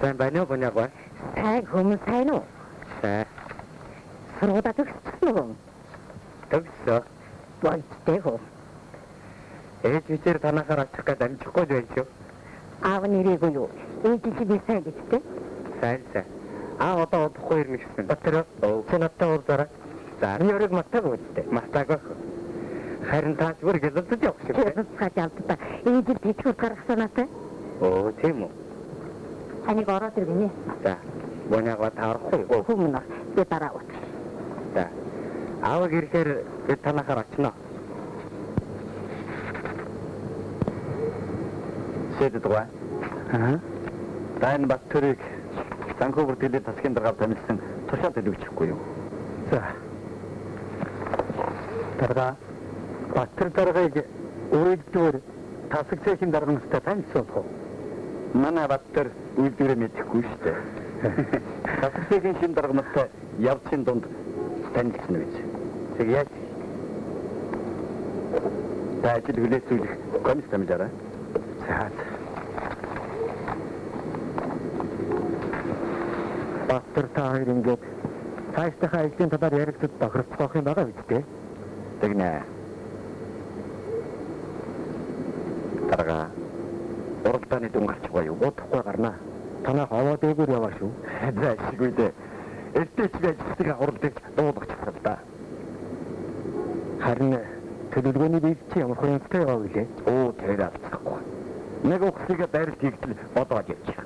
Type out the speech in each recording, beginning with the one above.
Сайн байна уу Бунярбай? Сайн хүмүүс сайн уу? Сайн. Сургуулаа төгссөн үү? Төгссөн. Болжтэй хөө. Ээж үчээр танахаар очих гээд амжихгүй байж шүү. Аав нэрийгүй юу? Ээж чи би сайн гэдэгтэй. Сайн. Одоо удахгүй ирнэ гэсэн. Батэр чи надтай уулзаарай. За. Би өрөг мартаагүй үстэй. Мартаагүй. Харин таач бүр гэлэлцэж явах шиг. Гэлэлцэж явдаа. Ээж тэтгэвэр гаргасан надтай. Оо, тийм үү. Таныг ороод иргэнэ. За. Бунярбай таарахгүй юу? Хүмүүн би дараа ут. За. Аав ирэхээр би танахаар очно. Сэддэггүй. Тань Баттөрийг Ванкувер дэлхийд засгийн даргаав тамилсан тушаал төлөвчөхгүй юу? За. Дарга Баттер даргаыг өөрөлдвөр тасагцын даргамстай танилцуулах уу? Манай Баттер үйлдвэрээ мэдэхгүй шүү дээ. Тасагцын шин даргамстай явцын дунд танилцсан үү? Тэг яаж? Ажил хүлээцүүлэх комисс тамилаарай. За. Баттер та хоёр ингээд цаашдынхаа ажлын талаар ярилцаж тохирцох юм байгаа биз дээ? Тэгнэ. Дарга уралдааны дүн гарчихгүй юу? Удахгүй гарнаа. Танаа хаваа дээгүүр яваа шүү. За шиггүй дээ. Эцэст ажилладаг уралдыг дуулгачихсан да. Харин төлөвлөгөөний бий чи ямар хөрөнгөтэй яваа гэлээ? Оо тэр алдахгүй. Нэг ухсыг барилт хийгдэл бодоод явчих.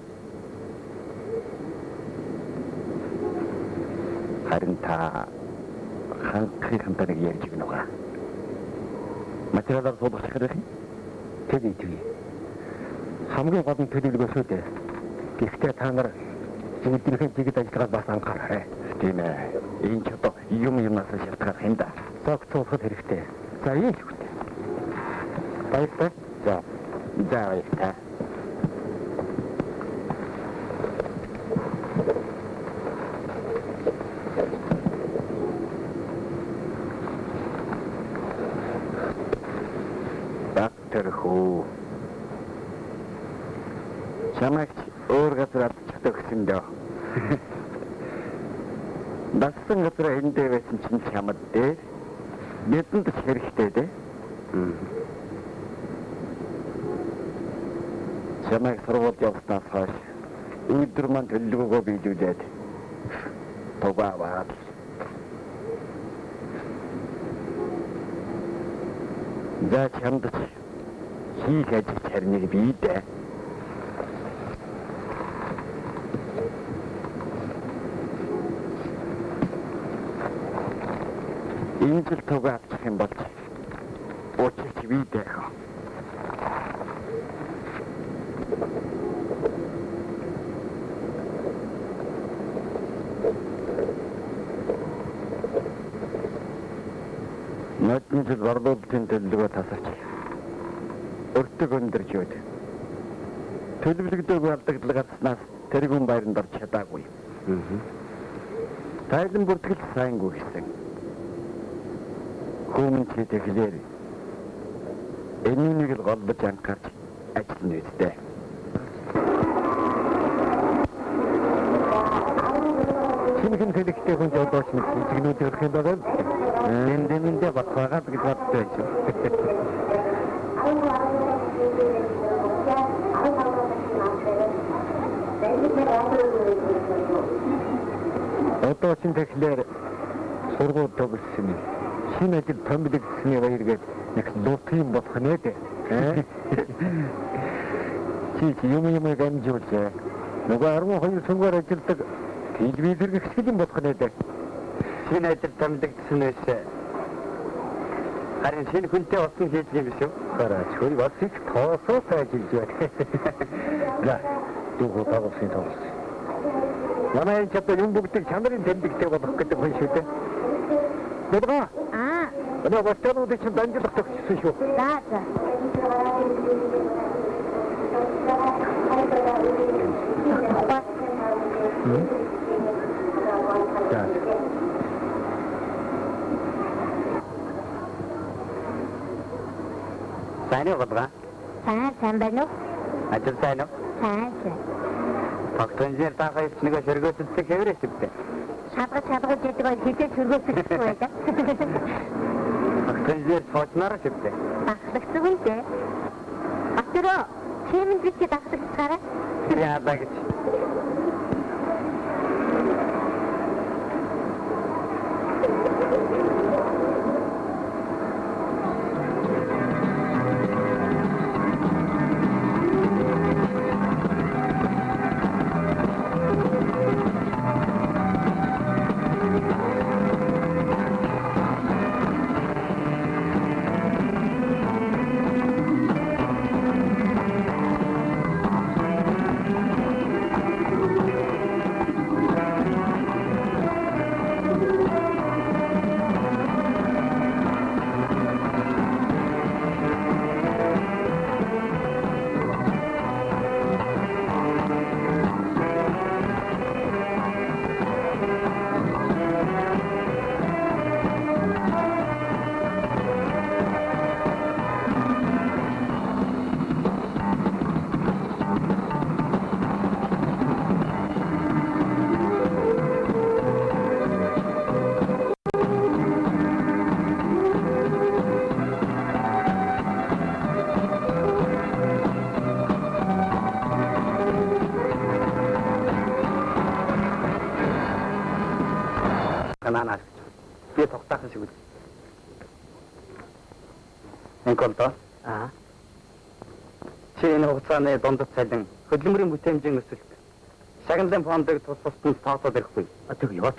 Харин та хангахын таныг ярьж гэнэ уу? Материалаар суулгах хэрэг юм? Тэг. Хамгийн гол нь төлөвлөгөө шүү дээ. Гэхдээ та нар зүйлдэрхэн чигэд ажиллагаа бас анхаарай. Тийм ээ. Энэ ч одоо юмнаас шалтгаалах юм да. Цог цуухад хэрэгтэй. За ийм шүү дээ. Баярлалаа. За. Баярлалаа. Баттэрхүү. Чамайг өөр газар авчих гэсэн дөө. Дасан газар эндээ байсан чинь чамд дээ. Бидэнд ч хэрэгтэй дээ. Чамайг сургуульд явснаас хойш өдөр маань төлөвлөгөөгөө биелүүлээд тугаваад. За чамд хийх ажил харныг бий дээ. Энэ жил тугаа авчих юм бол уучих бий дээ. Нотны жил борлуулалтын төлөвлөгөө тасарч өртөг өндөрж өд. Төлөвлөгдөөгүй алдагдлааснаас тэргүүн байранд орч чадаагүй. Тайлан бүртгэл сайнгүй гэсэн. Хүмүүн чи тэгэхээр энэнийг л голбож анхаарч ажиллана үстэй. Шинэхэн төлөвтэй хүн жолооч мэт зэгнүүд өрх юм байгаа. Эндэмэндээ батгагаад гэж боддог юм. Одоо чинь тэгэхээр сургууль төгссөн юм. Шинэ ажил томилогдсны баяргээд нэг лут юм болох нэ дээ. Чи юм гамжуулж нөгөө 12 сүнгээр ажилладаг телевизэр гэх юм болох нэ дээ. Шинэ ажил томилогдсон байсан. Харин шинэ хүнтэй болсон хийж юм биш үү? Хараач хөл бас их тоосоо ажиллаж байна. За, дүүгөө тагуулсан тоос. Манай энэ ч юм бүгдийг чанарын тэмдэгтэй болох гэдэг хүн шүү дээ. Бэлга. Өнөө бостонууд чинь данжлах төгссөн шүү. За. Сайн уу Бэлга? Сайн байна уу? Ажил сайн уу? Сайн. Багтанжээр таахаас нэг шөргөөсөлтөг хэвээрээ зүгтэй. шалгаж яддаг бол хизээ чөргөөсөлдсөн байлаа. Багтанжээр цоочноор зүгтэй. Дахлагдсан юм дээ. Батөрөө чимэнд бич дахлагдсараа. Яадаа гэж. Кананаас би тогтоох шиг үл. Энколто. Чи энэ хугацааны дундад цалин хөдөлмөрийн бүтээмжийн өсөлт шагналын фондыг тус тусад тооцоод ирэхгүй. Тэг яваад.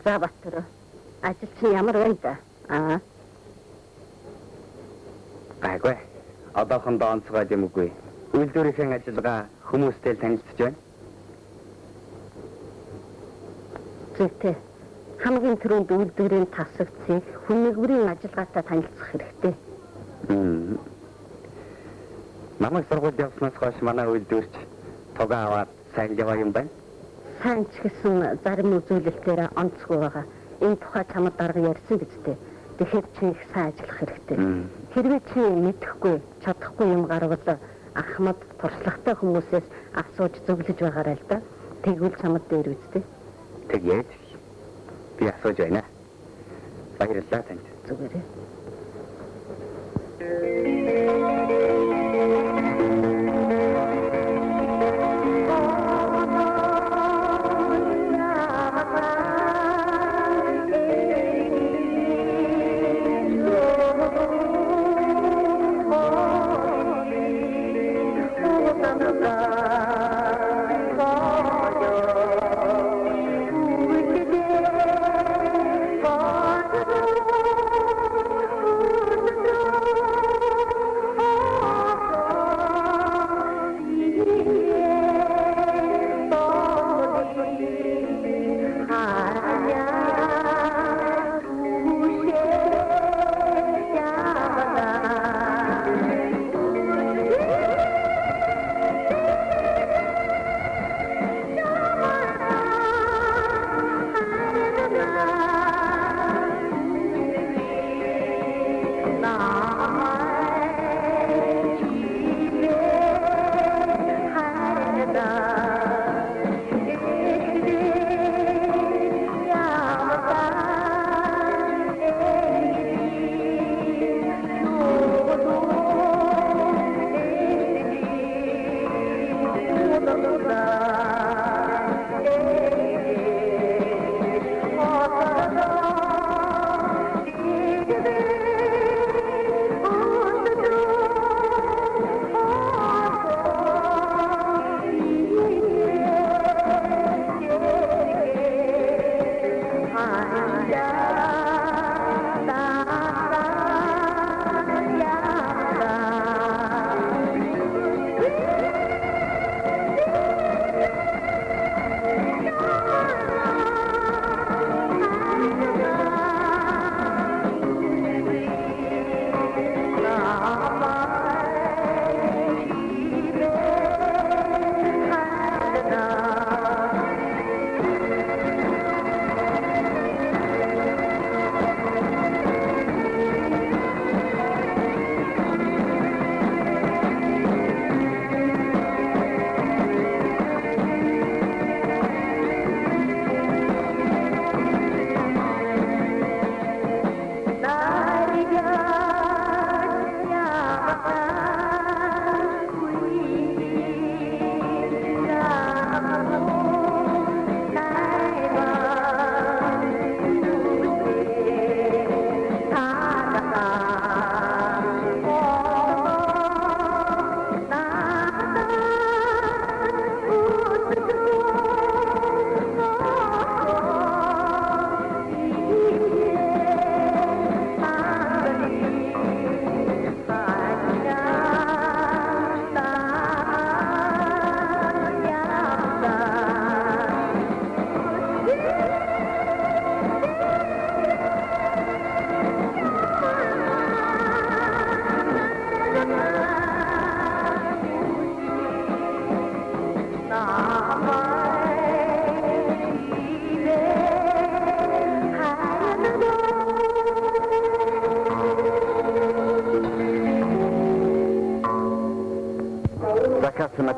За Батөрөө. Ажил чинь ямар байна да? Гайгүй. Одоохондоо онцгой юм үгүй. Үйлдвэрийн ажиллагаа хүмүүстэй танилцж байна. Зүйтэй. Хамгийн түрүүнд үйлдвэрийн тасагцыг хүннэгврийн ажиллагаатай танилцах хэрэгтэй. Намайг сургууль явснаас хойш манай үйлдвэрч тугаа аваад сайн яваа юм байна. Сайн ч гэсэн зарим үзүүлэлтээр онцгүй байгаа. Энэ тухай чамд дарга ярьсан биз дээ. Тэгэхээр чи их сайн ажиллах хэрэгтэй. Хэрвээ чи мэдэхгүй, чадахгүй юм гарвал Ахмад туршлагатай хүмүүсээс асууж зөвлөж байгаарай л да. Тэгвэл чамд дээр үздэй. Тэгээд би асууж байна. Баярлалаа танд. Зүгээрээ.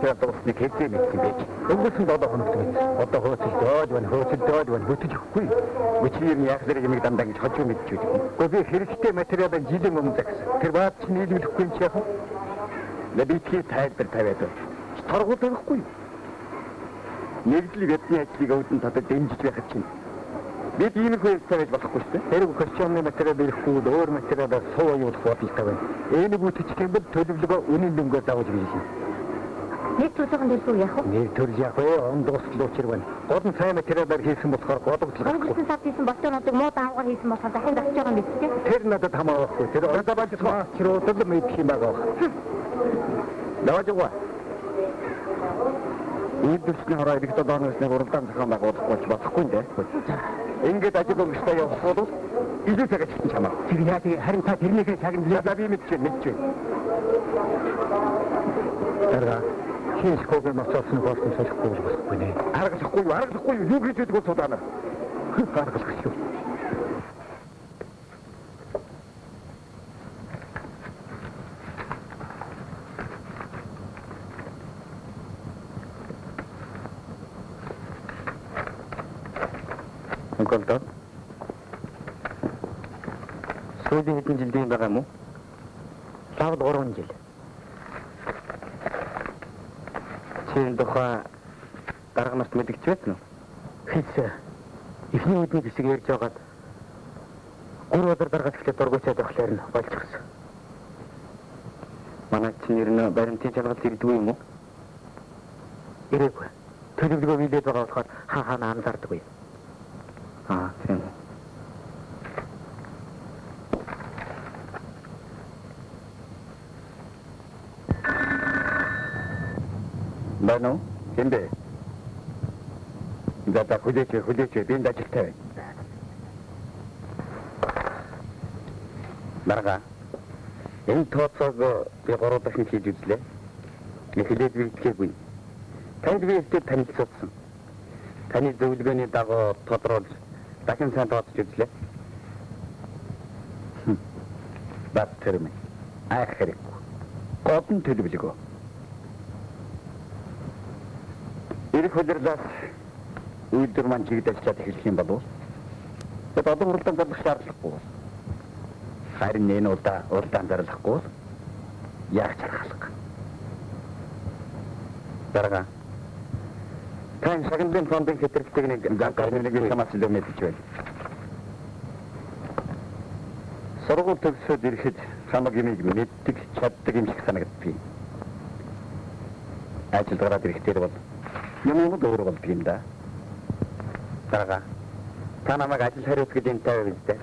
Материал усны хэзээ мэдсэн байж. Өнгөрсөн 7 хоногт мэд. Одоо хөөцөлдөөд байна хөтөж өгөхгүй. Өчигдөр яг зэрэг юм дандаа гэж хожуу мэдчихв. Гэхдээ хэрэгтэй материалаа жилийн өмнө загсан. Тэр баад чинь нийлүүлэхгүй юм чи яах вэ? Лабитхи тайлбар тавиад байна. Торгууд байхгүй. Нэгдэл ветний ажлыг өвдөн татад дэмжиж байхад чинь бид ийм их хэлцээж болохгүй шүү дээ. Тэр конституцийн материал ирэхгүй өөр материалаар суу явуулах бодлого байна. Энийг үтчихсэн бол төлөвлөгөө үнийн дүнгээр зааж билээ. Нэг төлөвлөгөөнд илүү яах вэ? Нэг төрөл яах вэ? Он дуустал учир байна. Гол нь сайн материалаар хийсэн болохоор годогдлоо. Өнгөрсөн сард хийсэн болтоонуудыг муу даавгаар хийсэн болохоор дахин засаж байгаа юм биз дээ. Тэр надад хамаагүй. Тэр орой бааж чируудад мэдэх юм байгаа. Даважгаа. Ийдэрсний хороо ирэх дооноос нэг уралдаан зохион байгуулахгүй болохгүй нэ. Ингээд ажил өнгөстэй явах бол илүү цагаач чинь чамаа. Тэр яа тий харин та тэрнийхээ цагнаа би мэдчихвэ. Тэрга хийх хөөг мацсан болсон солихгүй болохгүй нэ. Аргалахгүй юу гэж үүдгүй судаана. Аргалах шүү. Онколтой. Сүүлийн хэдэн жилийн байгаа юм уу? Лавд 3 жил. Чин тухай дарга нарт мэдгч байсан уу? Хэсэ. Эхний үдний хэсэг ярьж байгаад 3 өдөр дараагаас эхлээд дургуйчаад явахлаар нь болчихсон. Манай чинь ер нь баримтын чангалт ирдгүй юм уу? Ирээгүй. Төлөвлөгөө биелээд байгаа болохоор хаана анзаардаггүй. Тийм. Бано, 근데 나다 후대체 빈다 짓해. 나가. эн тооцоог би 3 дахин хийж үзлээ. Эхлээд би итгэхгүй. Танд би ихтэй танилцуулсан. Таны зөвлөгөөний дагуу тодруулж дахин сайн тооцож үзлээ. Баттэрмэ. Ахрэхгүй. Годон төлөвлөгөө. Ирэх өдрөөс үйдэр маань чигдэж чад эхлэх юм болов. Тэгээд одоо уралдаан зарлах шаардлагагүй. Харин энэ уралдаан зарлахгүй яг чархалга. Дарга. Тань сагнарын фондын хэтэрхтэйг нэг гарныг хамаачлаа мэдчих байл. Сургууль төгсөөд ирэхэд хамаг юмыг мэддэг, чаддаг юм шиг санагддаг. Ажил гараад ирэхдээ бол юм өөр болдог юм да. Дарга. Та намайг ажил хариуц гэж энэ тавь үстэй.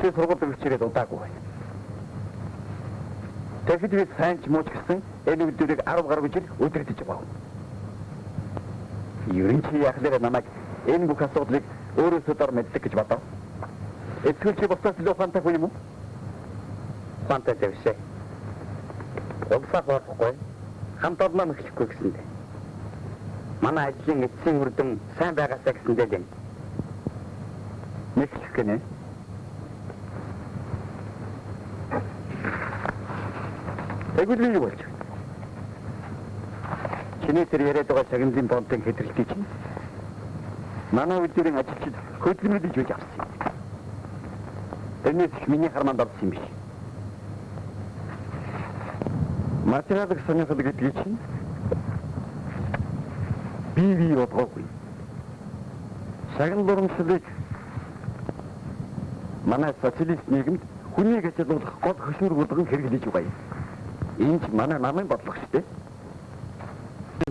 Чи сургууль төгсчихэд удаагүй. Тэгэхэд би сайн ч мууч гэсэн энэ үдирийг 10 гаруй жил өдөртөж байгаа. Ерөн чи яхлаар намайг энэ бүх асуудлыг өөрөөсөө дор мэддэг гэж бодов. Эсвэл чи босдоос илүү фантах юм уу? Фантах дэвшээ. Угсаа болохгүй. Хамт олноо мэхлэхгүй гэсэндээ. Манай ажлын эцсийн үрдэн сайн байгаасаа гэсэндээ л юм. Мэхлэх гэнэ. Тэгвэл юу болж байна? Чиний тэр яриад байгаа цагнын бонтын хэтрэлтий чинь манай үйлдвэрийн ажилчид хөдөлмөрлөж үж авсан. Тэрнээс их миний харманд орсон юм биш. Материалыг сонирхол гэдгийг чинь бие бодгоогүй. Шагнал урамшлыг манай социалист нийгэмд хүнийг ажилуулах гол хөшүүр болгон хэрэглэж байгаа юм. Энэ ч манай намын бодлого шүү дээ.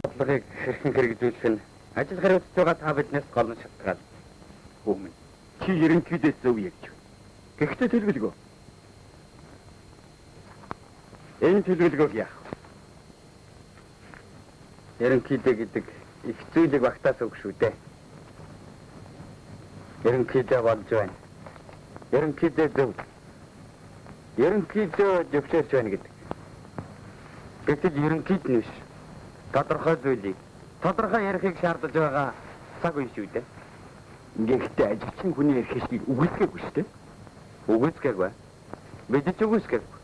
Бодлогыг хэрхэн хэрэгжүүлэх нь ажил хариуцж байгаа та биднээс гол нь шалтгаална. Хүмүн. Чи ерөнхийдөө зөв ярьж байна. Гэхдээ төлөвлөгөө. Энэ төлөвлөгөөг яах вэ? Ерөнхийдөө гэдэг их зүйлийг багтаas үг шүү дээ. Ерөнхийдөө болж байна. Ерөнхийдөө зөв. Ерөнхийдөө зөвшөөрч байна гэдэг. Гэтэл ерөнхийд нь биш. Тодорхой зүйлийг тодорхой ярихыг шаардаж байгаа цаг үе шүү дээ. Гэхдээ ажилчин хүний эрхийг үгүйсгээгүй шүү дээ. Үгүйсгээгүй. Бид ч үгүйсгээгүй.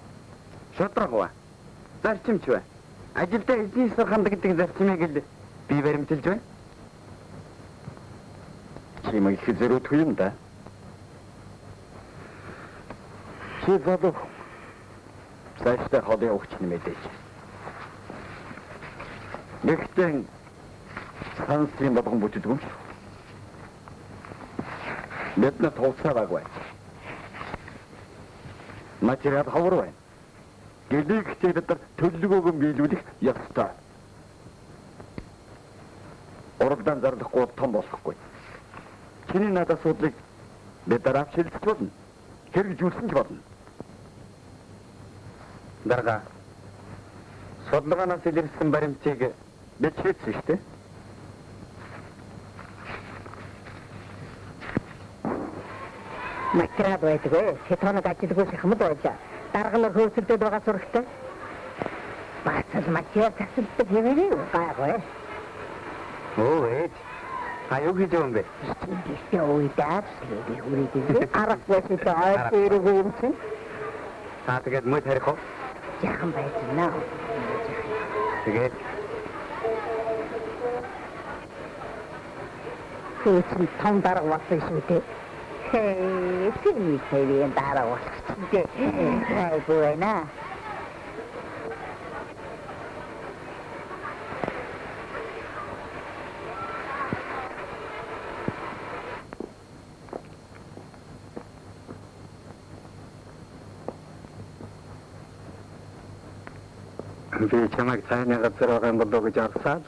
Шодрогоо. Зарчимч бай. Ажилдаа эзний ёсоор ханддаг зарчмыг л би баримталж байна. Чим их зэрэгтэй юм да. Чи залуу. Сайжтай хоолой өгч нэмэдэж. Гэхдээ сансын болгон бүтдэг юм шүү. Мэднэ тооцоогаагүй. Материал хавар байна. Гэлэгтэй бид төлөвлөгөөгөө биелүүлэх ёстой. Уралдаан зарлахгүй том болохгүй. Чиний надад асуудлыг бид дараа шилжүүлж болно. Хэрэгжүүлсэн ч болно. Дарга. Судалгаанаас илэрсэн баримтыг бид хийсэн шүү дээ. Материал байдгүй. Тэтгэнэг ажилгүй хэмэд байлаа. Дарга нар хөөцөлдөд байгаа сурагтай. Бацал материал засалдаг хэмээн гайгүй. Оо ээ. Аюу хийж байгаа юм бэ? Гэхдээ уйдаад би хүрээдээ аргагүй айргүй юм чинь. Та тэгээд мөд харих уу? Яхан байцнаа. Тэгээд хөөцөл том дарга болсон шүү дээ. Сэрний дарга болсон дээ. Айгүй байна. Би чамайг цааны газар байгаа юм болоо гэж арсаад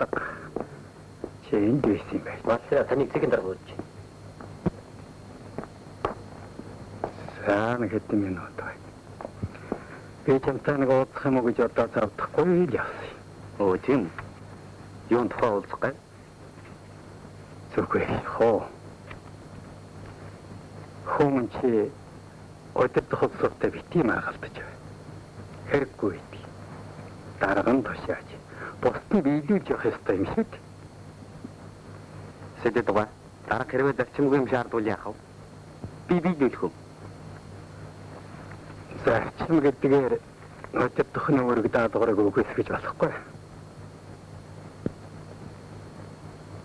чи энд байсан юм байна. Маасаа таныг цэгийн дарга болж. Сайн хэдэн минут байна. Би чамтай нэг уулзах юм уу гэж одоо завдахгүй л явсан. Оо тийм. Юунд тухай уулзах гай? Зүггүй хоо. Хүн чи өдөр тохиолдолтой бити маргалдаж байна. Хэрэггүй бити. Дарга нь тушааж. Бусд нь биелүүлж явах ёстой юм шүү дээ. Сэтэд байгаа. Дарга хэрвээ зарчимгүй юм шаардвал яах вэ? Би биелүүлэх үү? Зарчим гэдгээр өдөр тохны үүрэг даалгаврыг өгөөсгөж болохгүй.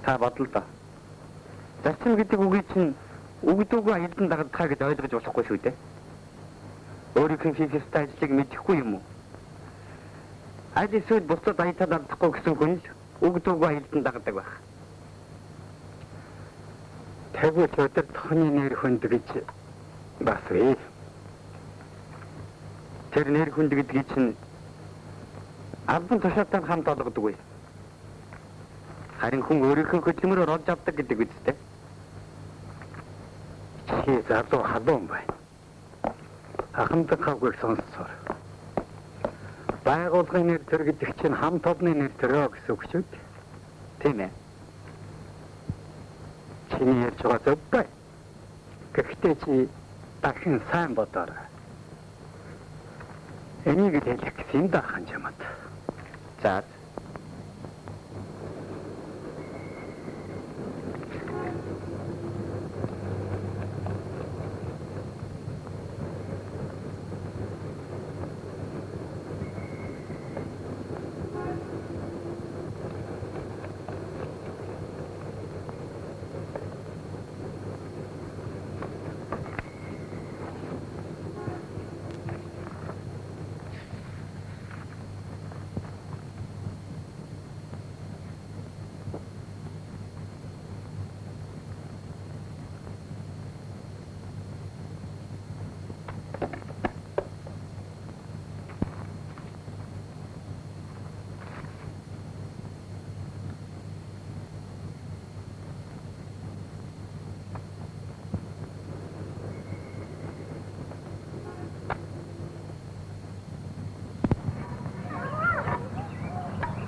Та бодлоо да. Зарчим гэдэг үгийг чинь өгдөөгүй аялдан дагадхаа гэж ойлгож болохгүй шүү дээ. Өөрийнхөө хийх ёстой ажлыг мэдэхгүй юм уу? Аль эсвэл бусдад аятал алдахгүй гэсэн хүн л өгдөөгүй аялдан дагадаг байх. Тэгвэл өдөр тохны нэр хүнд гэж бас вэ? Тэр нэр хүнд гэдгийг чинь албан тушаатай хамт олгодог вэ? Харин хүн өөрийнхөө хөдөлмөрөөр олж авдаг гэдэг үстэй. Чи залуу халуун байна. Ахмад хавгыг сонсоор. Байгууллагын нэр төр гэдэг чинь хамт олонны нэр төрөө гэсэн үг шүү дээ. Тийм ээ. Чиний ярьж байгаа зөв бай. Гэхдээ чи дахин сайн бодоорой. Энийг хэлэх гэсэн дахан чамд. За.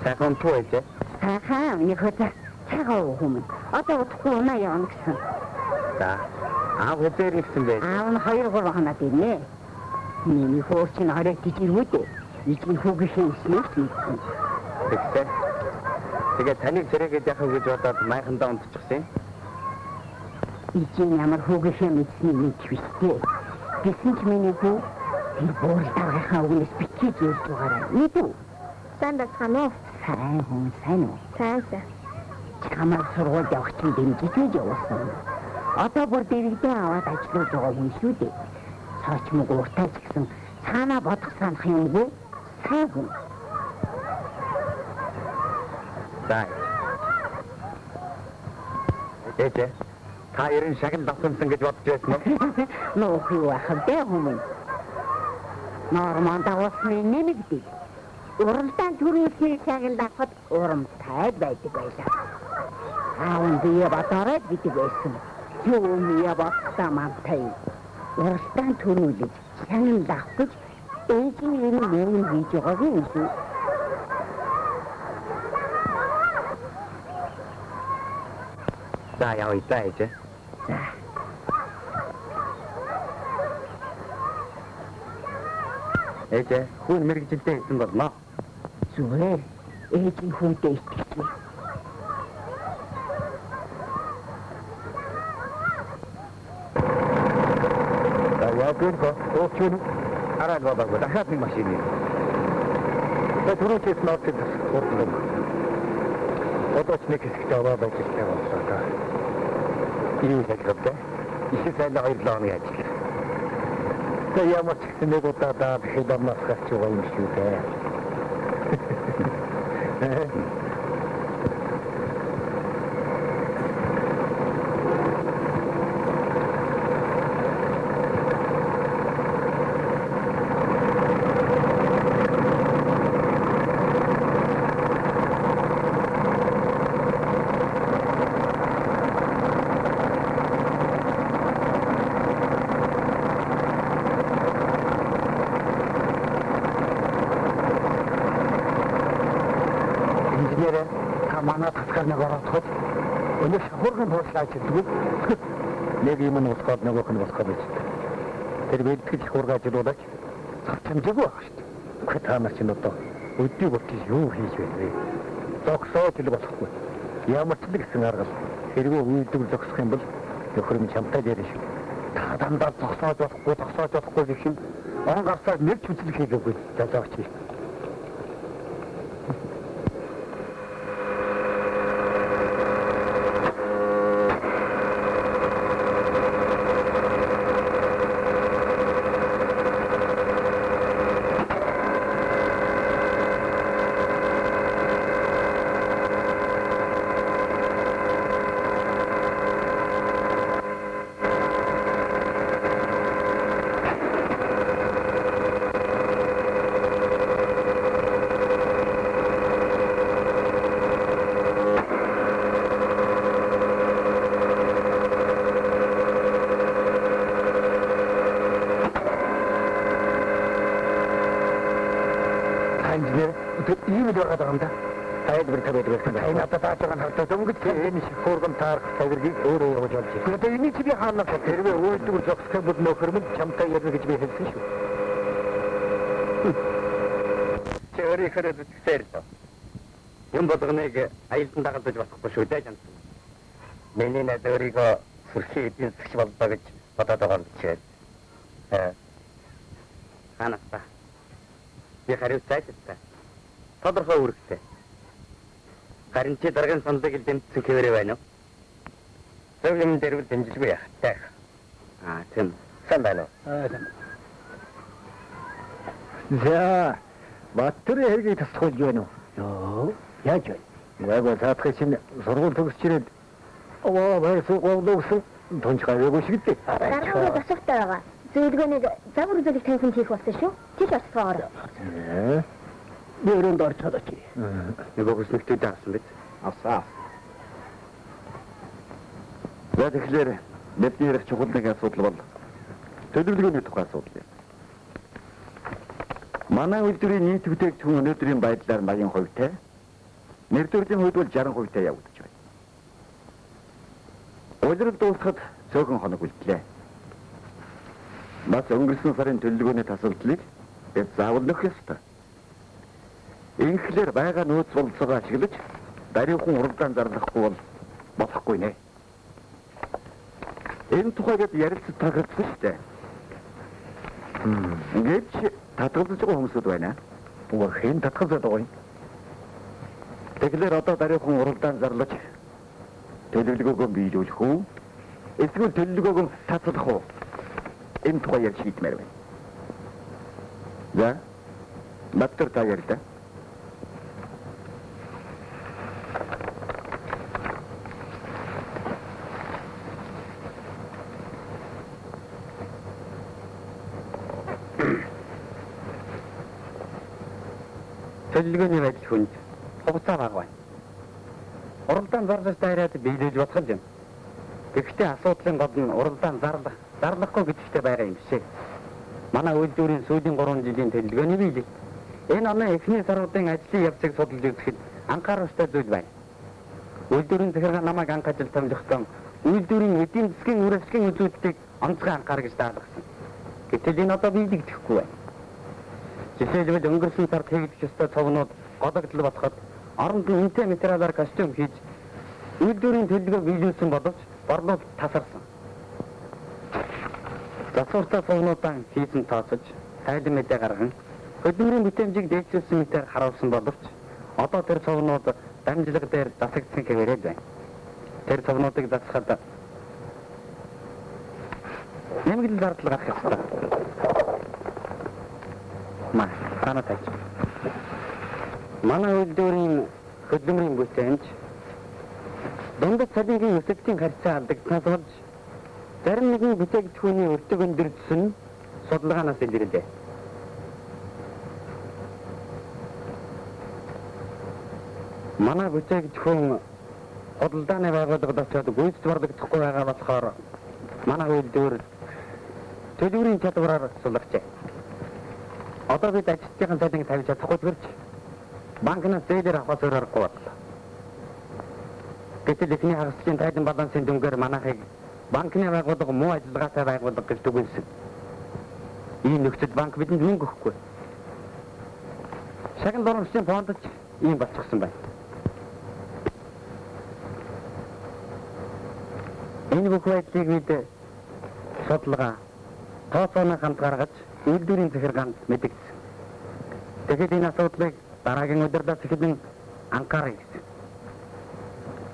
сайхан туу ээжээ. Сайхан нэг хөдөө цагаа хүмүүс. Одоо утахгүй унаа явна гэсэн. За. Аав хөдөр ирсэн байж. Аав нь 2-3 хоног ирнэ. Миний хөөч нь хараад тиймүүд. Ижил хүүгийнхээ өснөөс мэдсэн. Тэгсэн. Тэгээд таныг зэрэгэд яхав гэж бодоод майхандаа унтчихсан. Ижил ямар хүүгийнхээ мэдсэнийг мэдвэстэй. Гэсэн ч миний хүү тэр буурал даргахаа өгнөс бичиж ярьж байгаарай. Мэдв. Сайн байна уу? Сайн хүн сайн уу? Сайн. Чамайг сургуульд явах чинь дэмжиж үж явуулсан. Одоо бүр дэрэгдээ аваад ажиллаж байгаа хүн шүү дээ. Цаач мөг уртаач гэсэн цаанаа бодох санах юмгүй. Сайн хүн. За. Ээжээ. Та ерэн шагнал давтамсан гэж бодож байсан уу? Нуух юу ахав дээ хүмүүс. Норманд авсны нэмэгдээ. Уралдаан төрүүлсний шагнал давхад урамтай байдаг байлаа. Аавн бие батараад гэдэг байсан. Юу мия батта мантай. Уралдаан төрүүлж шагнал давх гэж ээжийн юм хийж байгаагүй юм шүү. За явъя ээжээ. За. Ээжээ, хүн мэрэгжилтэй хэлсэн болно. Зүгээр ээжийн хүнтэй итгэж. Яагаад оочун арай бабаг дахиад нэг машин юм. Тэгээд түрүүчээс нотод хурдан. Одоо ч нэг хэсэгт аваа байж байгаа байна. Юу хэлэхдээ их сайн хоёрлоо нэг ажил. Тэгээд ямар ч гэсэн нэг удаа хэдэмнаас гарч байгаа юм шүү дээ. Манай татгаар нэг ороод өнөө шахургын туушлаач гэдэг. Нэг юм нь усгаад нөгөөх нь усгаад байж. Тэр бэлтгэж хургааж дуудаач. Цавчамжаагүй байх шүү дээ. Гэхдээ та нар чинь одоо өдний болтыг юу хийж байна вэ? Зогсоод л болохгүй. Ямар ч л гэсэн арга. Хэрвээ үйдэг зогсох юм бол нөхөр минь чамтай ярина шүү. Та дандаа зогсоод болохгүй гэх юм. Он гарсаад нэг ч үзлэг хийгээгүй. Залууч. Энэ хурган таарах цагийг өөрөө явуулж байна. Тэгээд энэ чи би хаанаас тэрвээ үйлдвэр зогсох бол нөхөр минь чамтай ярина гэж би хэлсэн шүү. Чөөрий хэрэг зэрэг. Юм болгоныг аялдан дагалдаж болохгүй шүү дээ жан. Миний нэ өөрийгөө сүрхий эдийн засгч боллоо гэж бодоод байгаа юм чи. Хаанаас та? Би хариуцаа та. Тодорхой үүрэгтэй. Харин чи даргын саналыг л дэмжсэн хэвээрээ байна уу? Зөв юм дэрвэл дэмжilгүй яах вэ? Тийм. Сайн байна уу? За, Баттарын хэргийг тасгуулж байна уу? Йоо, яаж вэ? Нөгөө цаатгын чинь сургууль төгсч ирээд байсуу гоолгосон тонч гайгүй шиг дээ. Дараагийн асуултаа байгаа. Зөвлөгөөнийг загвар үзүүлэх танхим хийх болсон шүү. Чи ч очсоор. Нэрэнд орцоод очив. Нөгөө хүснэгтэй даасан биз? Авсаа. За тэгэхээр бидний ярих чухал нэг асуудал бол төлөвлөгөөний тухай асуудал юм. Манай үйлдвэрийн нийт бүтээгдэхүүн өнөөдрийн байдлаар 80% Нэрдүрлийн хувьд бол 60% явагдаж байна. Улирал дуусахад цөөхөн хоног үлдлээ. Бас өнгөрсөн сарын төлөвлөгөөний тасалдлыг бид заавал нөх ёстой. Инхлээр байгаа нөөц болцоогоо ашиглаж дарийхан уралдаан зарлахгүй бол болохгүй нэ. Энэ тухайд ярилцаж тахагдсан шүү дээ. Ингээд татгалзаж байгаа хүмүүсүүд байна. Уг хэн татгалзаад байгаа юм? Тэгэхээр одоо дарийхан уралдаан зарлаж төлөвлөгөөгөө биелүүлэх үү? Эсвэл төлөвлөгөөгөө таслах уу? Энэ тухайд шийдмээр байна. За, баттар та ярьда. Төлөвлөгөөний байдал хүнд хугацаа бага байна. Уралдаан зарлаж дайраад биелүүлж болох юм. Гэхдээ асуудлын гол нь уралдаан зарлахгүй гэдэгтэй байгаа юм шиг. Манай үйлдвэрийн сүүлийн 3 жилийн төлөвлөгөөний биелэл. Энэ оны эхний саруудын ажлын явцыг судалж үзэхэд анхааруултай зүйл байна. Үйлдвэрийн захиргаа намайг анх ажил томжохдоо үйлдвэрийн эдийн засгийн үр ашигын үзүүлэлтийг онцгой анхаар гэж даалгасан. Гэтэл энэ одоо биелэгдэхгүй байна. Жишээлбэл өнгөрсөн сард хийгдэх ёстой цовнууд годогдол болоход оронд нь үнэтэй материалаар костюм хийж үйлдвэрийн төлөвлөгөө биелүүлсэн боловч борлуулалт тасарсан. Засвартай цовнуудаа хийсэн тооцож, тайлан мэдээ гарган, хөдөлмөрийн бүтээмжийг дээшлүүлсэн мэтээр харуулсан боловч одоо тэр цовнууд дамжлага дээр засагдсан хэвээрээ байна. Тэр цовнуудыг засахад нэмэгдэл зардал гарах ёстой. Танаатай. Манай үйлдвэрийн хөдөлмөрийн бүтээмж дундад цалингийн өсөлтийн харьцаа алдагдсанаас болж зарим нэгэн бүтээгдэхүүний өртөг өндөрсөн судалгаанаас илэрлээ. Манай бүтээгдэхүүн худалдааны байгууллагад очоод гүйцэтгэхгүй байгаа болохоор манай үйлдвэр төлөвлөрийн чадвараар сулгажээ. Одоо бид ажилтны цалинг тавьж чадахгүй төрч банкнаас зээлээр авах зорилгогүй боллоо. Гэтэл эхний хагасчийн тайлан балансын дүнгээр манайхыг банкны байгууллага муу ажиллагаатай байгууллага гэж дүгнсэн. Ийм нөхцөл банк бидэнд мөнгө өгөхгүй. Шагнал урамшийн фондч ийм болчихсон байна. Энэ бүх байдлыг бид судалгаа тооцооны хамт гаргаж үйлдвэрийн захиргаанд мэдэгдсэн. Тэгэхэд энэ асуудлыг дараагийн удирдлагч захирлын анхаарах гэсэн.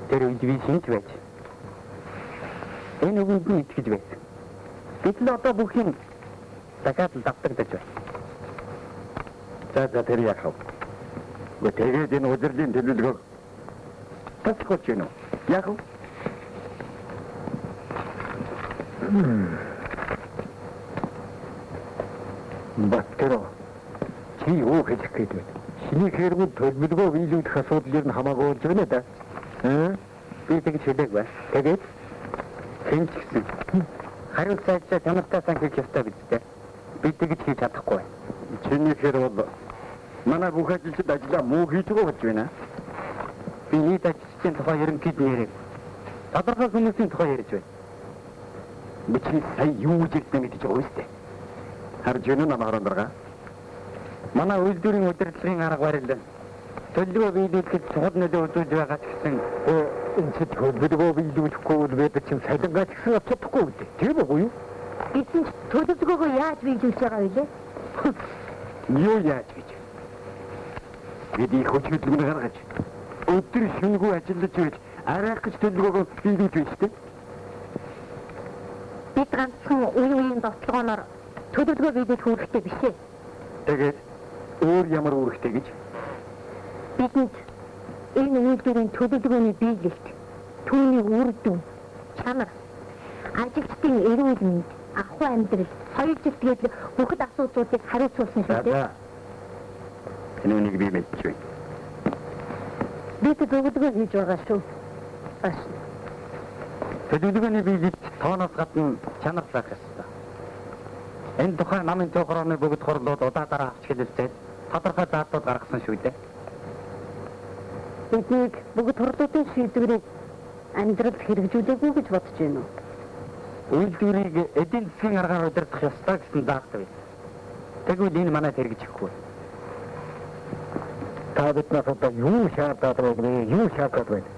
Тэр үед би шинж байж энэ үгэнд нь итгэж байсан. Гэтэл одоо бүх юм дахиад давтагдаж байна. За тэр яах вэ? Тэгээд энэ удирдлагын төлөвлөгөө таслах гэж байна уу? Яах вэ? Баттero чи юу хэлэх гээд байна? Шиний хэрмэд төлөвлөгөө биелүүлэх асуудал нь хамаагүй болж байна да. Би тэгж хэлээг байна. Тэгээд хинч гисэн. Хариулт сайжлаа чанартай сан хийх ёстой бидтэй. Би тэгж хийж чадахгүй байна. Чиний хэр бол манай бүх ажилчид ажиллаа муу хийдэггүй болж байна. Би нийт ажилчдын тухай ерөнхийд нэрээ. Тодорхой хүмүүсийн тухай ярьж байна. Би чи сая юу гэж мэдэж байгаа үстэй. Харж байна уу намайг дарга? Манай үйлдвэрийн удирдлагын арга барил төлөвлөгөө биелүүлэхэд чухал нөлөө үзүүлж байгаа ч гэсэн энэ төлөвлөгөө биелүүлэхгүй бол бид чинь салингаа ч гэсэн чадахгүй үү? Тийм үү юу? Эцэн төлөвлөгөөгөө яаж биелүүлж байгаа вэ? Юу яаж гэж? Бид их хөдөлгөөн гаргаж өдөр шөнөгүй ажиллаж байж арайх гэж төлөвлөгөөгөө биелүүлж байна шүү дээ. Бид ганцхан үеийн дотлогооноор төлөвлөгөө биелүүлэх үүрэгтэй биш ээ. Тэгээд өөр ямар үүрэгтэй гэж? Бидэнд энэ үйлдвэрийн төлөвлөгөөний биелэлт, түүний үр дүн, чанар, ажилчдын эрүүл мэнд, ахуй амьдрал, соёлжилт гээд бүхэл асуудлуудыг хариуцуулсан шүү дээ. Энийг би мэдэж байна. Бид төлөвлөгөө хийж байгаа шүү. Төлөвлөгөөний биелэлт тооноос гадна чанар байх ёстой. Энэ тухай намын цогцорооны бүгд хурлууд удаа дараа авч хэлэлцээд тодорхой заалтууд гаргасан шүү дээ. Биднийг бүгд хурлуудын шийдвэрийг амьдралд хэрэгжүүлээгүй гэж бодож байна уу? Үйлдвэрийг эдийн засгийн аргаар удирдах ёстой гэсэн даатав. Тэгвэл энэ манайд хэрэгжихгүй. Та биднээс одоо юу шаардаад байна? Юу шаардаад байна?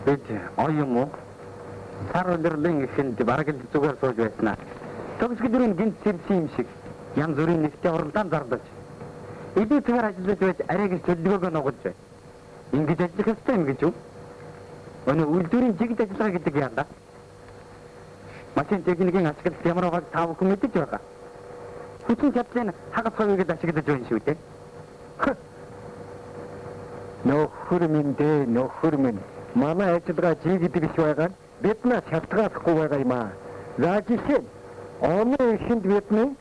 Бид оюун уу? Сар удирлын эхэнд бараг л зүгээр сууж байснаа. Төгсгөлрийн гинт сэрсэн юм шиг янз бүрийн нэгтэй оролдоон зардаж. Илүүтэйгээр ажиллаж байж арай гэж төлөвлөгөөгөө нугаж бай. Ингэж ажиллах ёстой юм гэж юу? Өнөө үйлдвэрийн жигд ажиллагаа гэдэг яа? Машин техникийн ашиглалт ямар байгааг та бүхэн мэдэж байгаа. Хүчин чадлын хагас хувийг ашиглаж байна шүү дээ. Нөхөр минь манай ажиллагаа жиг гэдэг биш байгаа. Биднээс шалтгааллахгүй байгаа юм аа. За жишээ оны эхэнд бидний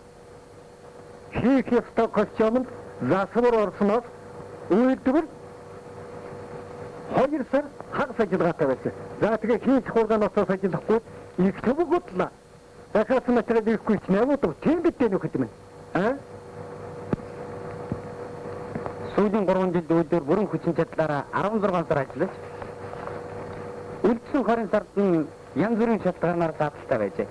хийх ёстой костюмд засвар орсноос үйлдвэр 2 сар хагас ажиллагаатай байсан. За тэгээ хийж хургаанаас ажиллахгүй их төвгөдлөө. Дахиад материал ирэхгүй ч нэмээд тийм бидтэй нөхөд минь. Сүүлийн 3 жилд үйлдвэр бүрэн хүчин чадлаараа 16 сар ажиллаж үлдсэн 20 сард нь янз бүрийн шалтгаанаар заалттай байжээ.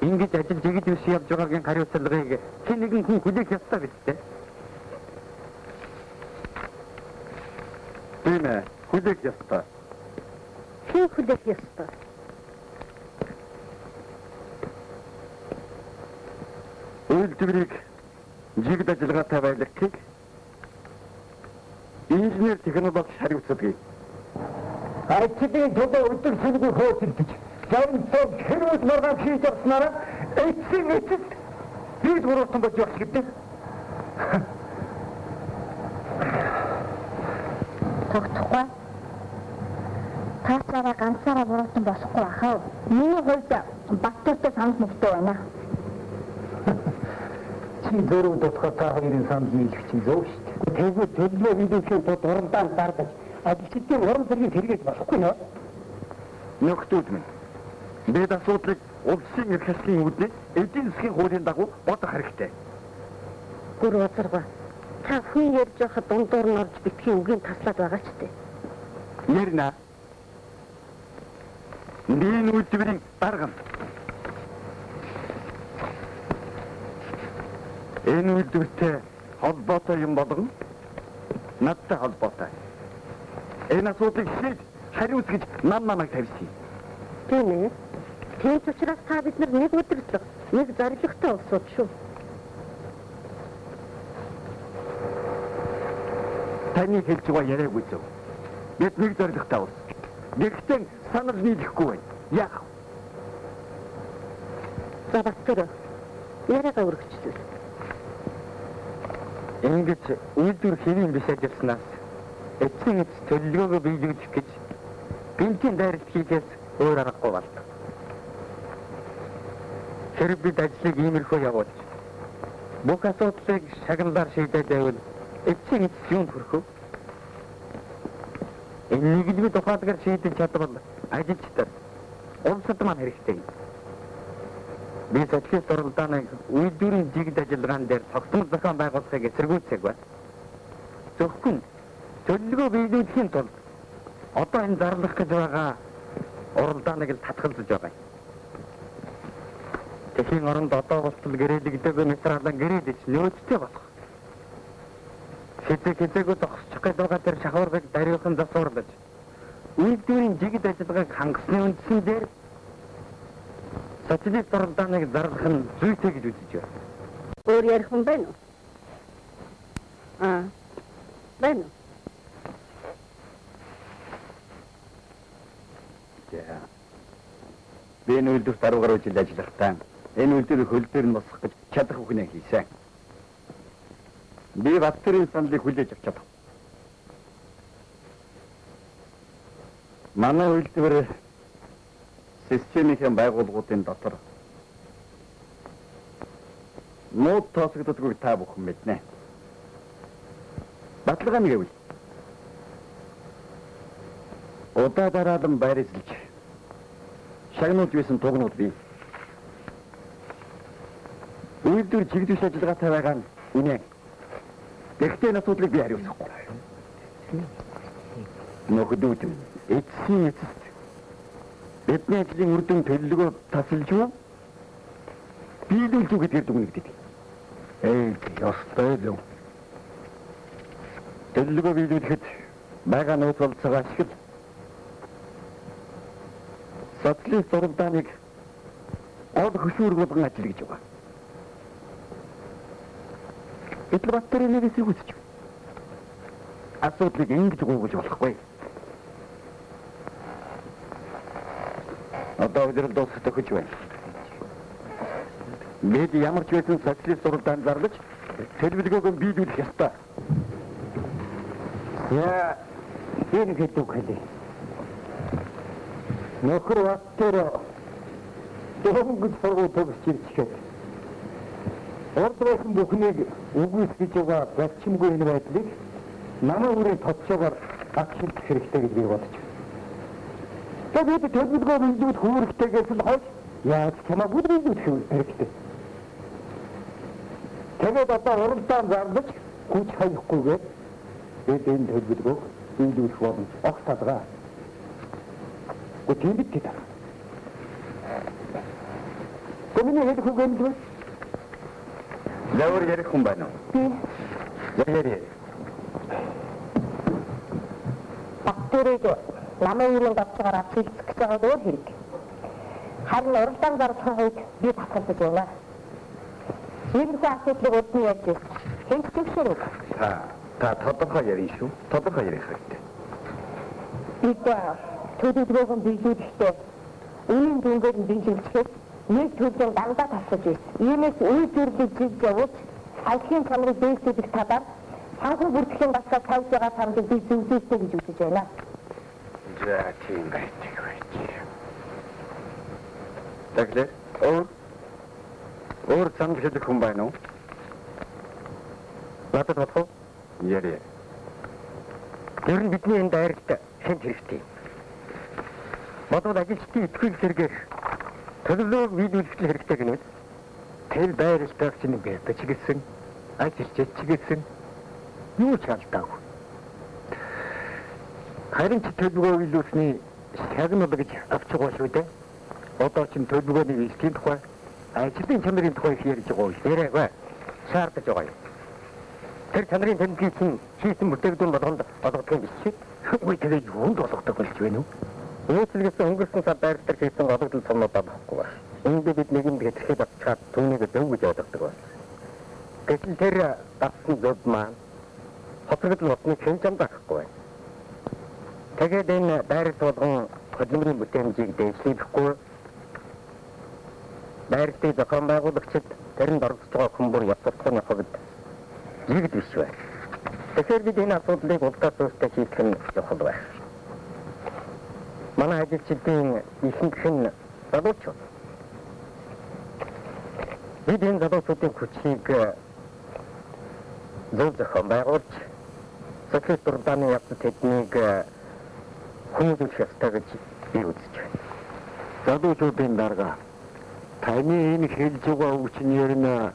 Ингэж ажил жигд биш явж байгаагийн хариуцлагыг хэн нэгэн хүн хүлээх ёстой биз дээ. Тийм ээ, хүлээх ёстой. Хэн хүлээх ёстой? Үйлдвэрийг жигд ажиллагаатай байлгахыг инженер технологи хариуцлагыг ажлын төлөө өдөр шөнөгүй хөөцөлдөж зарим цог хэрвээ маргаан хийж авснараа эцсийн эцэст бид гурван болж явах гэдэг. Тогтохгүй. Таасаараа ганцаараа буруутан болохгүй ахаа. Миний хувьд Баттартай санал нэгтэй байна. Чи зөрүү дотгоо та хоёрын санал нийлэх чинь зөв шүү дээ. Тэгвэл төлөвлөө хийх тулд уралдаан дардаж ажилчдын уран зэргийг хэрэгэж болохгүй нөө. Нөхдөд минь. Бид асуудлыг улсын эрх ашигын үүднээс эдийн засгийн хуулийн дагуу бодох хэрэгтэй. Гүр узарга. Та хүн ярьж байхад дундуур нь орж битгий үгийн таслаад байгаа ч дээ. Ярина. Нин үйлдвэрийн дарга. Энэ үйлдвэртэй холбоотой юм болгон надтай холбоотой. Энэ асуудлыг шийд хариуц гэж намайг тавьчих. Тийм ээ. Тийм ч учраас та бид нар нэг өдөрлөг, нэг зорилготой улсууд шүү. Таны хэлж байгаа яриаггүй зөв. Бид нэг зорилготой улс. Гэхдээ санал нийлэхгүй байна. Яах? За Баттар, яриагаа өргөжлөө. Ингэж үйлдвэр хэвийн биш ажилласнаас эцсийн эц төлөвлөгөөгөө биелүүлэх гэж бензин дайралт хийхээс өөр аргагүй болдог. Хэрэг бид ажлыг иймэрхүү явуулж бүх асуудлыг шагналаар шийдэж байвал эцсийн эц юунд хүрэх вэ? Энийг л бид ухаалгаар шийдэж чадвал ажилчдад улсад маань хэрэгтэй. Би социалист оролдооныг үйлдвэрийн жигд ажиллагаан дээр тогтмол зохион байгуулахыг эсэргүүцээг байна. Зөвхөн төлөвлөгөө биелүүлэхийн тулд одоо энэ зарлах гэж байгаа оролдооныг л татгалзаж байгаа. Тэхийн оронд одоо болтол гэрээлэгдэг материалан гэрээлж нөөцтэй болох. Хэзээгүй зогсчих гэж байгаа тэр шахуургыг дариухан засварлаж үйлдвэрийн жигд ажиллагааг хангасны үндсэн дээр социалист оролдооныг зарлах нь зүйтэй гэж үзэж байна. Өөр ярих юм байна уу? Байна уу? За. Би энэ үйлдвэрт 10 гаруй жил ажиллахдаа энэ үйлдвэрийг хөл дээр нь босгох гэж чадах бүхнээ хийсэн. Би Баттарын саналыг хүлээж авч чадав. Манай үйлдвэр системийн байгууллагуудын дотор нууд тоосгоддоггүй та бүхэн мэднэ. Баталгаа нэг үйл. Удаа дараалан байрлаж шагнуулж байсан тугнууд бий. Үйлдвэр чигдвэс ажиллагаатай байгаа нь үнэ. Гэхдээ энэ асуудлыг би хариуцахгүй. Нөхдөд эцсийн эцэст бидний ажлын үр дүн төлөвлөгөө тасалж юу? Биелүүлж юу гэдгээр дүгнэгдэв. Ёстой л. Төлөвлөгөө биелүүлэхэд байгаа нөөц болцоогоо ашигла. Социалист зурагдааныг гол хөшүүрэг болгон ажиллаж байгаа. Эдгээр баттерийн нэрээс юу гэж? Асуудлыг ингэж гуйгуулж болохгүй. Одоо өдрөл дуусах тохиж байна. Бид ямар ч байсан социалист зурагдаан зарлаж төлөвлөгөөгөө биелүүлэх ёстой. Яа, энэ хэдүү хэлээ. Нөхөр баттер дөнгөж сургууль төгсч ирчихээ. Урд байсан бүхнийг үгүйсгэж байгаа зарчимгүй энэ байдлыг намаа үрийн тодчоогоор агшилдах хэрэгтэй гэж би бодож байна. Тэгээд төлөвлөгөө биелүүлэх үүрэгтэйгээс л хойш яаж чамаагүй биелүүлэх хэрэгтэй. Тэгээд одоо уралдаан зарлаж хүч хаяггүйгээр бид энэ төлөвлөгөөг биелүүлэх боломж огт талгаа. Гүтийн бит гэдэг. Гүмний хэд хүгэн дүү? Лавр ярих хүн байна уу? Яри. Бактерийг намын үеийн давчгаар авчилж гэж байгаа өөр хэрэг. Харин уралдаан зарлахын үед би татгалзаж байна. Иймэрхүү асуудлыг урд нь ярьж байна. Хэн ч тэгшэрэг. Та тодорхой ярих шүү. Тодорхой ярих хэрэгтэй. Бид төлөвлөгөөг нь биелүүлэхдээ үнийн дүнгээр нь биелүүлэхэд нэг төлөв дандаа тасгаж байсан. Иймээс үе зүрлэг жиж явж алхин чанарыг бэлтгэх талаар санхүү бүртгэхийн басаа тавьж байгаа саналыг би зөвлөстэй гэж үзэж байна. За тийм байдаг байж. Тэгэхээр өөр санал хэлэх хүн байна уу? Надад бодох. Яри. Тэр нь бидний энэ дайралт хэн хэрэгтэй. Бодвол ажилчдын итгэл зэргээр төлөвлөгөөг биелүүлэх хэрэгтэй гэнэ. Тэр дайралтаас чинь бэлдэж гисэн, ажилчид ч гисэн юу ч алдаагүй. Харин ч төлөвлөгөө биелүүлсний шагнал гэж авч байгаа шүү дээ. Одоо ч төлөвлөгөөний биелэхийн тухай ажлын чанарын тухай ярьж байгаа шүү. Яриагаа шаардаж байгаа юм. Тэр чанарын тэмцээн чинь хийсэн бүтээгдэхүүн болгонд олгох юм биш чи. Үгүй тэгээ юунд болгодог болж байна уу? Өөрчлөгдсөн өнгөрсөн сар дайралтаар хийсэн олгодол цомнуудаа багхгүй байна. Энд бид нэгэнд хэтрхий батчаад түүнийг зөв гэж ойлгодог байна. Гэтэл тэр дасан зөв маань хоцрогдол болсны хэн ч амдахгүй байна. Тэгээд энэ дайралт болгон хөдөлмөрийн бүтээмжийг дэвшлэхгүй дайралтыг зохион байгуулагчид тэрэнд оролцож байгаа хүмүүр явцдагны хувьд жигд биш байна. Тэгэхээр бид энэ асуудлыг удаа зүйтэй хийх нь чухал байна. Манай ажилчдын ихэнх нь залуучууд. Бид энэ залуучуудын хүчийг зөв зохион байгуулж социалист уралдааны явцад тэднийг хүмүүжүүлэх ёстой гэж би үзэж байна. Залуучуудын дарга таны энэ хэлж байгаа үг чинь ярина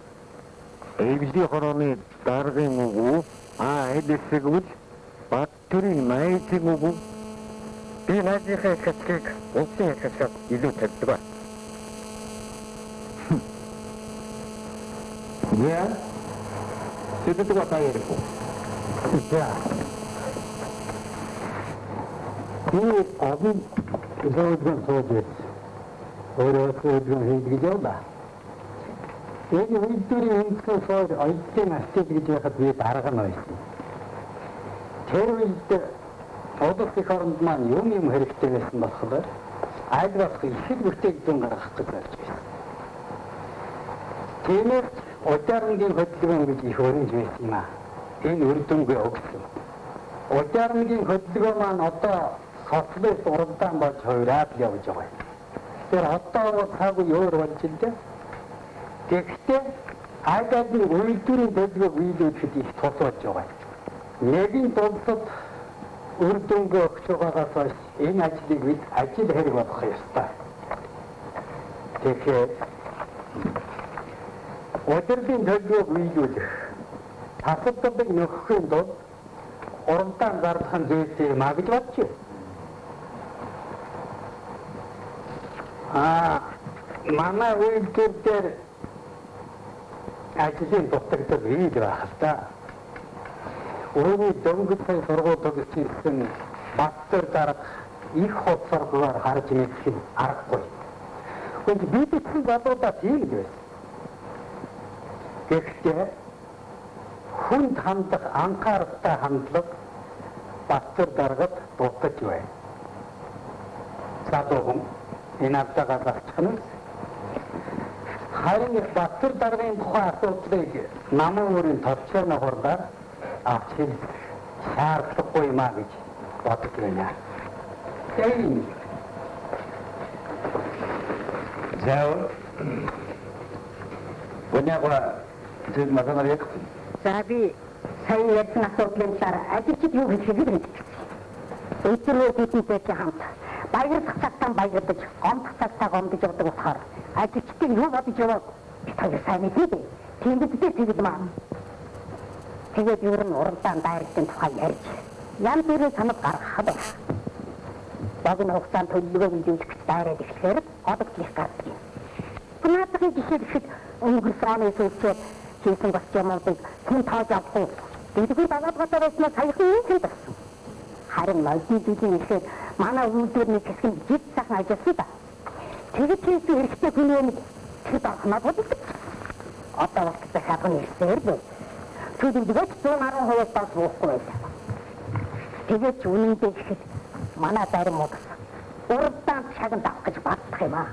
эвлий хорооны даргын үг эдэсэг үл баттерийн найзын үг би найзынхаа хэсгийг үндсэн хэсгээс илүү тавьдаг ба. Я сэтэдэг ба ярихгүй. За. Би один зөвхөн сууж өөрөө зөвхөн хийдэг яваа. Энэ үйлдвэрийн үндэслэл сууж оюутны ачаал гэж яхад би дарга нь байсан. Тэр үед одох их оронд маань юм хэрэгтэй байсан болохоор аль болох их бүтээгдэхүүн гаргах гэж байж байсан. Тиймээс удаарнгийн хөдөлгөөн гэж их өрнөж байсан юм аа. Энэ үр дүнгээ өгсөн. Удаарнгийн хөдөлгөөн маань одоо социалист уралдаан болж хувираад явж байгаа юм. Тэр одоо цаагүй өөр болж л дээ. Тэгэхдээ айдадын үйлдвэрийн төлөвлөгөөг биелүүлэхэд их тус болж байгаа. Нэгэн тулсад үр дүнгээ өгч байгаагаас хойш энэ ажлыг бид ажил хэрэг болгох ёстой. Тэгэхээр удирдлагын төлөвлөгөөг биелүүлэх тасалбарыг нөхөхийн тулд урамтаа зарлах зүйлтэй юм а гэж бодчих. Манай үйлдвэр дээр ажлын дутагдал ийд байх л та. Өөрийн дөнгөж сая сургууль төгссөн Баттар дарга их хоцоргоор харж мэдэх нь аргагүй. Гэхдээ би бичсэн залуудаа тийм л байсан. Гэхдээ хүнд хандах анхааралтай хандлага Баттар даргад дутаж байна. Садуухан энэ автагаа зарчих нь харин Баттар даргын тухай асуудлыг намын өөрийн товчрын хурдаар авч хэлэх шаардлагагүй юм а гэж бодож байна. Тийм. Зав. Өнөөдөр зөв магнаар яг. За би сая ярьсан асуудлын талаар ажилчид юу хэлэх вэ? Эцэрүүдийн дээр хамт баярлах цагтаа баярлаж, гомдох цагтаа гомдож явдаг болохоор ажилчдын юу бодож яваад бид хоёр сайн мэдээ. Тийм бидтэй тэгээд маа. Тэгээд юу н уралдаан дайралтын тухай ярьж янз бүрийн санал гаргахад багын хугацаанд төлөвлөгөө хэмжүүлэх дайраад эхлэхээр одогдлих гардаг юм. Наадахын жишээлхэд өнгөрсөн оны сүүлчүүд хийсэн бас юмуудыг хэн тоож авах уу? Эндгүй даваад гадаараас саяхан юм хэн болсон. Харин ноёдын ихээр манай үйлдвэрний хэсэг жиг сайхан ажилласан да. Тэгээд хийсэн хэрэгтэй хүнээ тэгэд авахнаа боддог. Одоо бас дахиад нэрсээр бай. Төлөвлөгөөч 110%-аас бас буухгүй байлаа. Тэгээд ч үнэндээ ихэд манай зарим модс уралдаан шагнад авах гэж баддаг юм аа.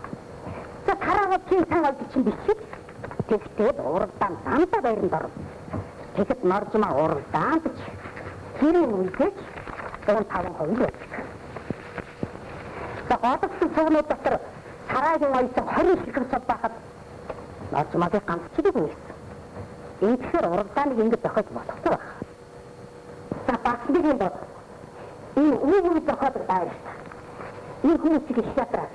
За тараагаад чинь сайн олж чинь бичиж. Тэгтээ уралдаан замдаа байранд орно. Тэгэхэд норжмаа уралдаан бич. Хэрэг үлдээж 105% байдаг. За годсон цогнууд дотор сараагийн оёсон 20 ширхэг байхад норжмаагийн ганц чиглэг нээсэн. Тэгэхээр уралдааныг ингэж зохиож болохгүй байна. За бас нэг юм бод. Энэ үгүй зохиод байна. Энэ хүмүүсийг шатраа.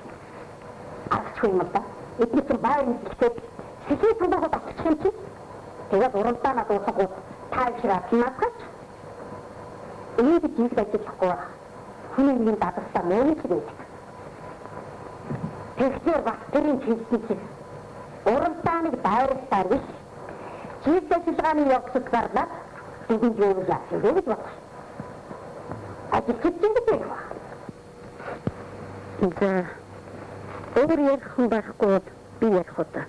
Аргач юм да. Эдний чинь байрны ихтэй сэхий тундаа батчих юм чи. Тэгээд уралдаанаа дуусгах тайлшраад надгаач. Энийг жинхэнэ ажиллахгүй байна. Хүний дадагтаа мөн ч байдаг. Тэгэхээр бас тэрийн хэлсэн чинь уралдааныг байрлалаар биш. Жинхэнэ ажиллагааны явцад гарлаа. Тэгвэл юу яах вэ гэж бодсон. Ажилчид ингэж байна. За өөр ярих хүн байхгүй би ярих удаа.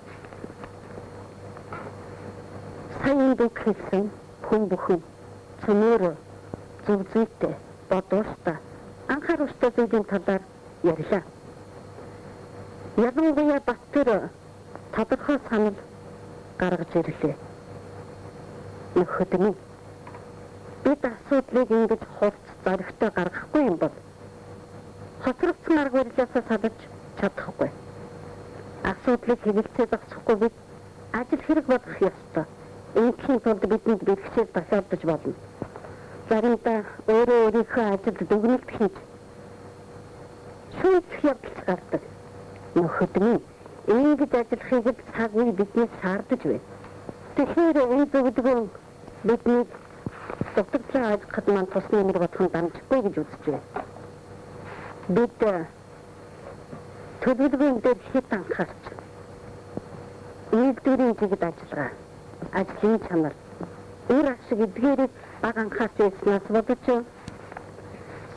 Сайн дуу хэлсэн хүн бүхэн цөмөр зүг зүйтэй бодууштай анхааруултай зүйлийн талаар ярьлаа. Ялангуяа Баттар тодорхой санал гаргаж ирлээ. Нөхөдний бид асуудлыг ингэж хурц зоригтой гаргахгүй юм бол хоцрогдсон арга барилаасаа салж чадахгүй. Асуудлыг хэрэгцээ зогсохгүй бид ажил хэрэг болгох ёстой. Ингийн тулд бидэнд бэлгчээр тасалдаж болно. Заримдаа өөрийнхөө ажилд дүгнэлт хийж шүүх явдал гардаг. Нөхөдний ингэж ажиллахыг л цаг үе биднээс шаардаж байна. Тэгэхээр энэ зөвлөгөө бидний дутагдлаа ойлгоход маань тусны нэмэр бодох дамжихгүй гэж үзэж байна. Бид төлөвлөгөөнд дээр хэд анхаарч үйлдвэрийн чиглэлд ажиллагаа, ажлын чанар, үр ашиг эдгээрийг бага анхаарч ирснээс бодож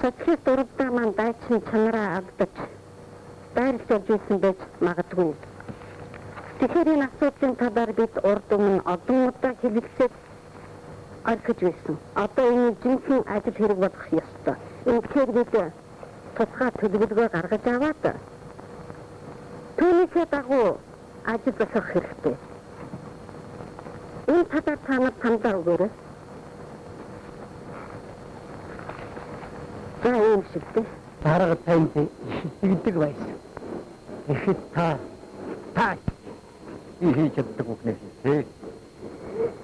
социалист уралдаан маань дайчин чанараа алдаж байрлуулж ирсэн байж магадгүй. Тэгэхээр энэ асуудлын талаар бид урд өмнө олон удаа хэлэлцээд орхиж байсан. Одоо энэ жинхэнэ ажил хэрэг болох ёстой. Тэгэхээр бид тусгай төлөвлөгөө гаргаж аваад түүнийхээ дагуу ажил зохиох хэрэгтэй. Энэ талаар та нар санаа өгөөрэй. За ийм шиг дээ. Дарга танд шигдэг байсан. Ихэд та хийж чаддаг үгнээс тий.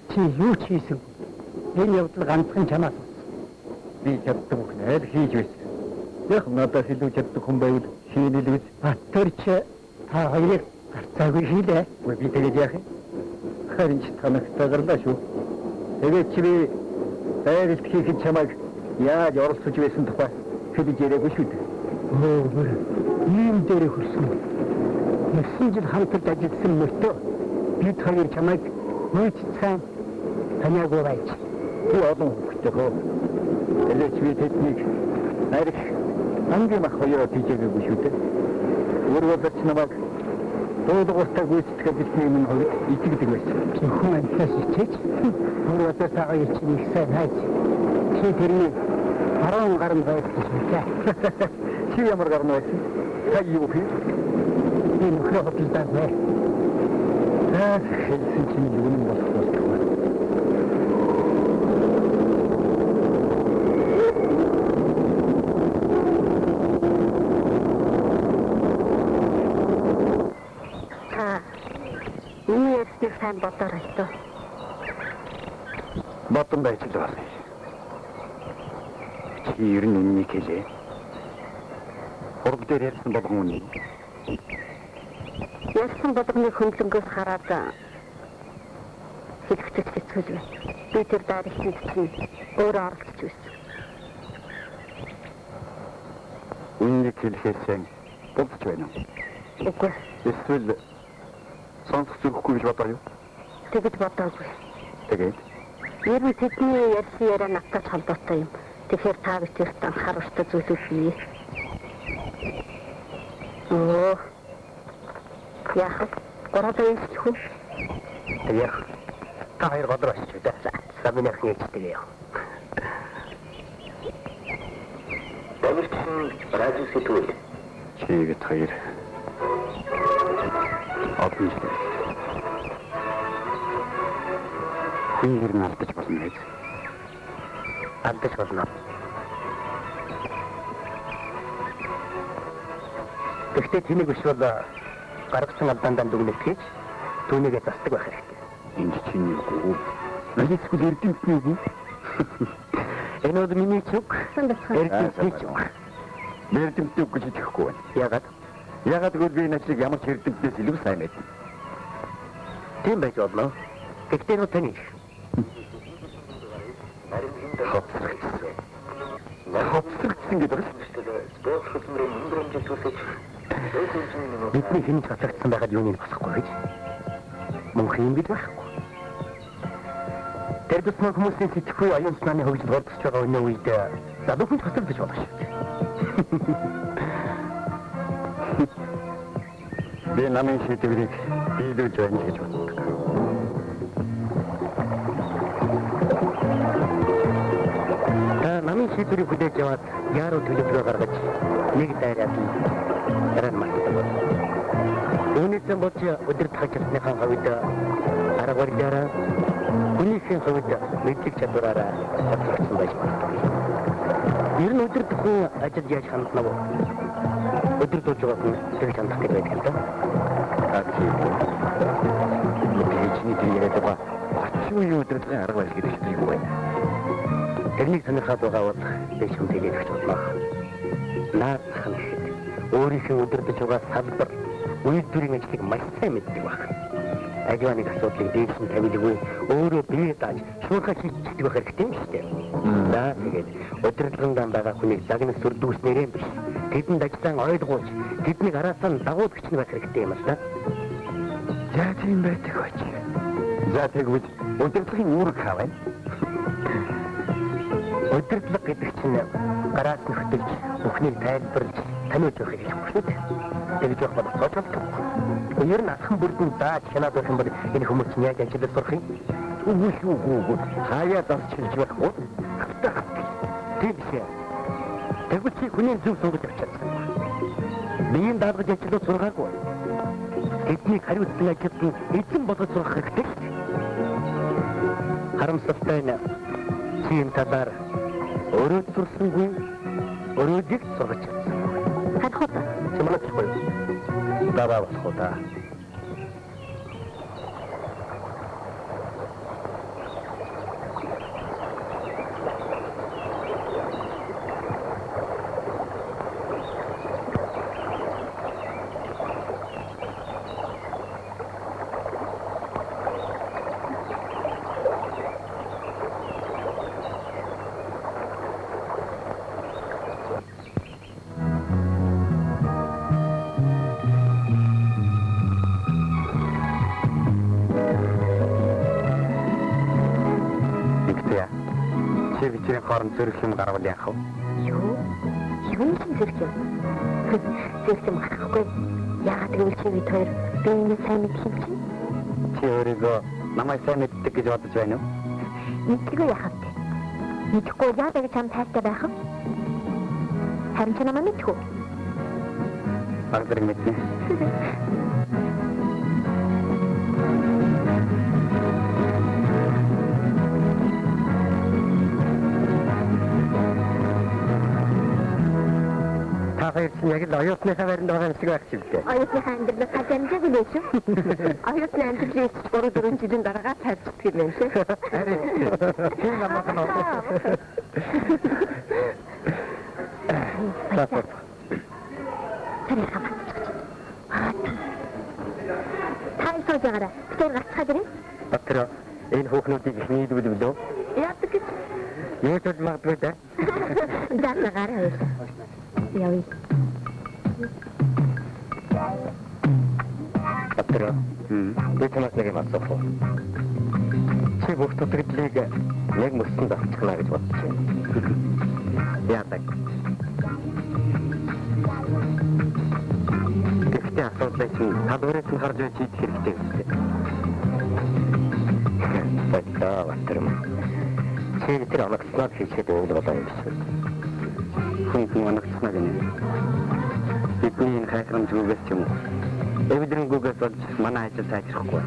Чи юу ч хийсэн. Энэ явдал ганцхан чамаас. Би чаддаг үгнээр хийж байсан. Яг надад хэлж чаддаг хүн байвал хийлэлгүй. Баттарч та хоёрыг гарцаагүй хийлээ. Үгүй би тэгээд яах юм? Харин ч танахтай гарлаа шүү. Тэгээд чи би байралт хийхэд чамайг яаж оролцож байсан тухай хэлж яриаггүй шүү дээ. Ийм дээр хүрсэн. 9 жил хамтарч ажилласан мөртөө бид хоёр чамайг үйд сайн таниагүй байж. Би олон хүүхдтэй хөө. Элэч би тэднийг арих ангийн мах хоёроо тийжээгүй шүү дээ. Өөрөөр намайг дуудагтай гүйцэтгэх бидний минь хувьд итгэдэг байсан. Хүн амьтнаас ичээж өөрөөр тагаа ичиж их сайн хайж. Чи тэрний 10 гаруй байсан дээ. Чи ямар гарна байсан? Та юу хийв? Би нөхрөө хөдөлдөө бай. Хэлсэн чинь юу болох вэ? сайн бодорой тоо. Бодсон байж л байна. Чи ер нь үннийг хэлээ. Хурд дээр ярьсан болгон үнэ. Ярьсан болгоны хөндлөнгөөс хараад хэлэхтэй хэцүү байна. Би тэр даригтанд чинь өөрөө оролцож байсан. Үннийг хэлэхээс бодож байна уу? Үгүй. Эсвэл сонсох зүрхгүй гэж бодоо юу? Тэгэж бодоогүй. Тэгээд ер нь тэдний ярьсан яриа надтай холбоотой юм. Тэгэхээр та бүхэн анхааруултай зүйлүүд бий. Яах? Городоо ирэх үү? Яг та хоёр бодож очиж дээ. Саминах хийчихдэг яа. தமிழ்ச்சின் ராஜு சிட்டுவல் чигэт хоёр олон жил хүнээр нь алдаж болно гэж. Алдаж болно. Гэхдээ тэнийг биш бол гаргасан алдаандаа дүгнэх гэж түүнийгээ застдаг байх хэрэгтэй. Энд чинь юу? Нэгсгэл эрдэмтний үү? Энэ бол миний чуг. Эрдэмтний чуг. Эрдэмтний үг гэж хэлэхгүй байна. Ягаад? Ягаад гэвэл би энэ чиг ямар ч эрдэмтнээс илүү сайн мэднэ. Тийм байж болно. Гэхдээ нөө тань. Хоцрогдсон гэдэг нь спорт хөтөлбөрийн өндөр хэмжээнд төсөж бидний хинж хоцрогдсон байгаад юуныг босохгүй гэж. Мөнх юм бид байхгүй. Тэр тусмаа хүмүүсийн сэтгэхүй аюун санааны хөгжил боловсч байгаа өнөө үед залуу хүн хоцрогдож болно шүү дээ. би намын шийдвэрийг биелүүлж байна гэж боддог. Намын шийдвэрийг хүлээж аваад яаруу төлөвлөгөө гаргаж нэг дайраад дараа нь мартдаг. Үүнээс болж өдөр тахчихсныхаа хувьд арга барилаараа хүнийхээ хувьд мэдлэг чадвараараа хоцрогдсон байж магадгүй. Ер нь өдөр тахын ажил яаж хандна вэ? Өдөр тууж байгаа хүн тэгж хандах гэж байдаг юм да. Бидний тийм яриад байгаа. Ачуу юу өдрийн арга барил гэдэг чинь юу вэ? Тэрнийг сонирхоод байгаа бол би шүмтэйг өгч бодлоо. Наадах нь гэхэд өөрийнхөө өдөрдөж байгаа салбар үйлдвэрийн ажлыг маш сайн мэддэг баг. Ажлын асуудлыг дээш нь тавилгүй өөрөө бие дааж шуурхай хийчихдэг байх хэрэгтэй юм шүү дээ. За тэгээд өдөртлөндөө байгаа хүнийг лагнаас сүрдүүлснээр юм биш. Тэдэнд ажиллан ойлгуулж тэднийг араасаа дагуулгач нь байх хэрэгтэй юм байна. За тийм байдаг байж. За тэгвэл өдөртлөгийн үүрэг хаавна. Өдөртлөг гэдэг чинь гараас нь хөтөлж бүхнийг тайлбарлаж таниуж байхыг хэлэх шүү дээ. Тэгж явах бол цоцолдог. Ер нь алхан бүрдэн дааж хянаад байх юм бол энэ хүмүүс чинь яаж ажиллаж сурах юм? Үгүй. Хаяа дасч хэлж байхгүй. Тийм биш. Тэгвэл чи хүний зөв сонгож авчихсан. Биеийн даалгаж ажиллаж сургаагүй. Эднийг хариуцсан ажилд нь эзэн болгож сурах хэрэгтэй. Харамсалтай нь тийм талаар өөрөө сурсангүй өөрөөдийг сургаж чадсан. Хадхот Чимээгүй. Даваа болох уу та? бичгийн хооронд зөрөх юм гарвал яах вэ? Юу? Юуны зэрэг юм? Зэрэг юм гарахгүй. Яагаад гэвэл чи бид хоёр биений сайн мэдэх юм чинь? Чи өөрийгөө намайг сайн мэддэг гэж бодож байна уу? Мэдгүй яхав те. Мэдхгүй яагаад гэж чам тайлтай байх вэ? Харин ч намайг мэдгүй. Баг зэрэг мэднэ. Та хоёр чинь яг л оюутныхаа байранд байгаа юм шиг байх чи битээ. Оюутныхаа амьдралаас хажимжааг л шүү. Оюутны амьдралыг 3-4 жилийн дараа тайлбарлах юм байна тий. Харин чи намайг нөө. Тарих хамаач. Тайлбарлаж байгаарай. Тэр гацхаад ирээ. Батро энэ хүүхнүүдийг их нийлүүл билүү? Яадаг гэж. Юу ч бол магадгүй да. Заагаар хоёулаа. Явъя. Батро. Би чамаас нэг юм асуух уу? Чи бүх дутагдлыг яг мөсөнд авчихна гэж бодож байна. Яадаг? Гэхдээ асуудал чинь талбараас нь гарч иж хийх хэрэгтэй гэсэн. Батро. Чи тэр оногцноо хийхэд өвлөдөө юм шиг. Хүн оногцноо гэнэ. Бидний хайхын зүгээс ч юм уу. Эвдрэн гугаас болж манай ажил сайжрахгүй.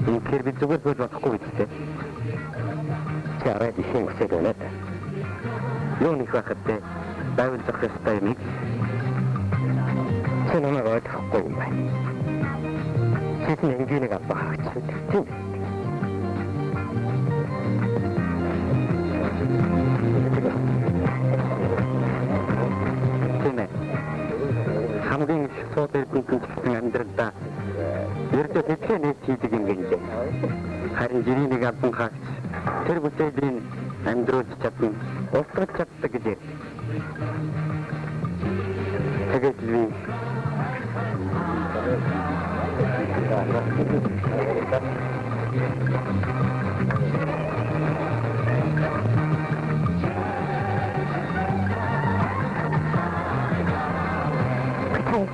Тэгэхээр би зүгээр болж болохгүй үстэй. Чи арай ихэн өсөж байна. Юу нэг байхад байвал зах ёстой юм. Чи намайг ойлгохгүй юм байна. Чи нэг авах гэж. Хамгийн суудаг хүн амьдралдаа ердөө тэтгэх нэг хийдэг юм гээ. Харин жирийн авсан хаач тэр бүтэлийн амьдруулж чадсан устгаж чаддаг гэж. Тэгээд би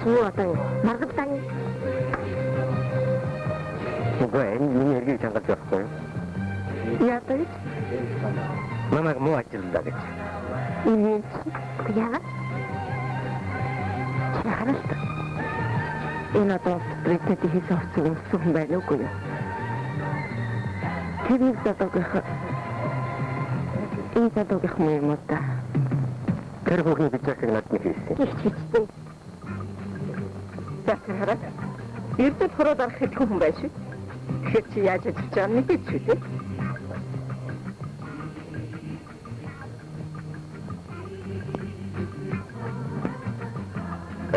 Юу одоо маргадсан. Үгүй энэ эргийг чангаж явахгүй. Яадаг? Намайг муу ажилладаг гэж. Энэ яагаад? Яагаад? Энэ одоо брэкэт хийх авсан юм байна уу? Тэр задагх. Энэ задагх юм уу та? Тэр хүүхний бичээг надад хийсэн. Хараад эрдэд хороод арах хэлэх хүн байх шүү. Тэгэхээр чи яаж ажиллаж байгааг мэдээд шүү дээ.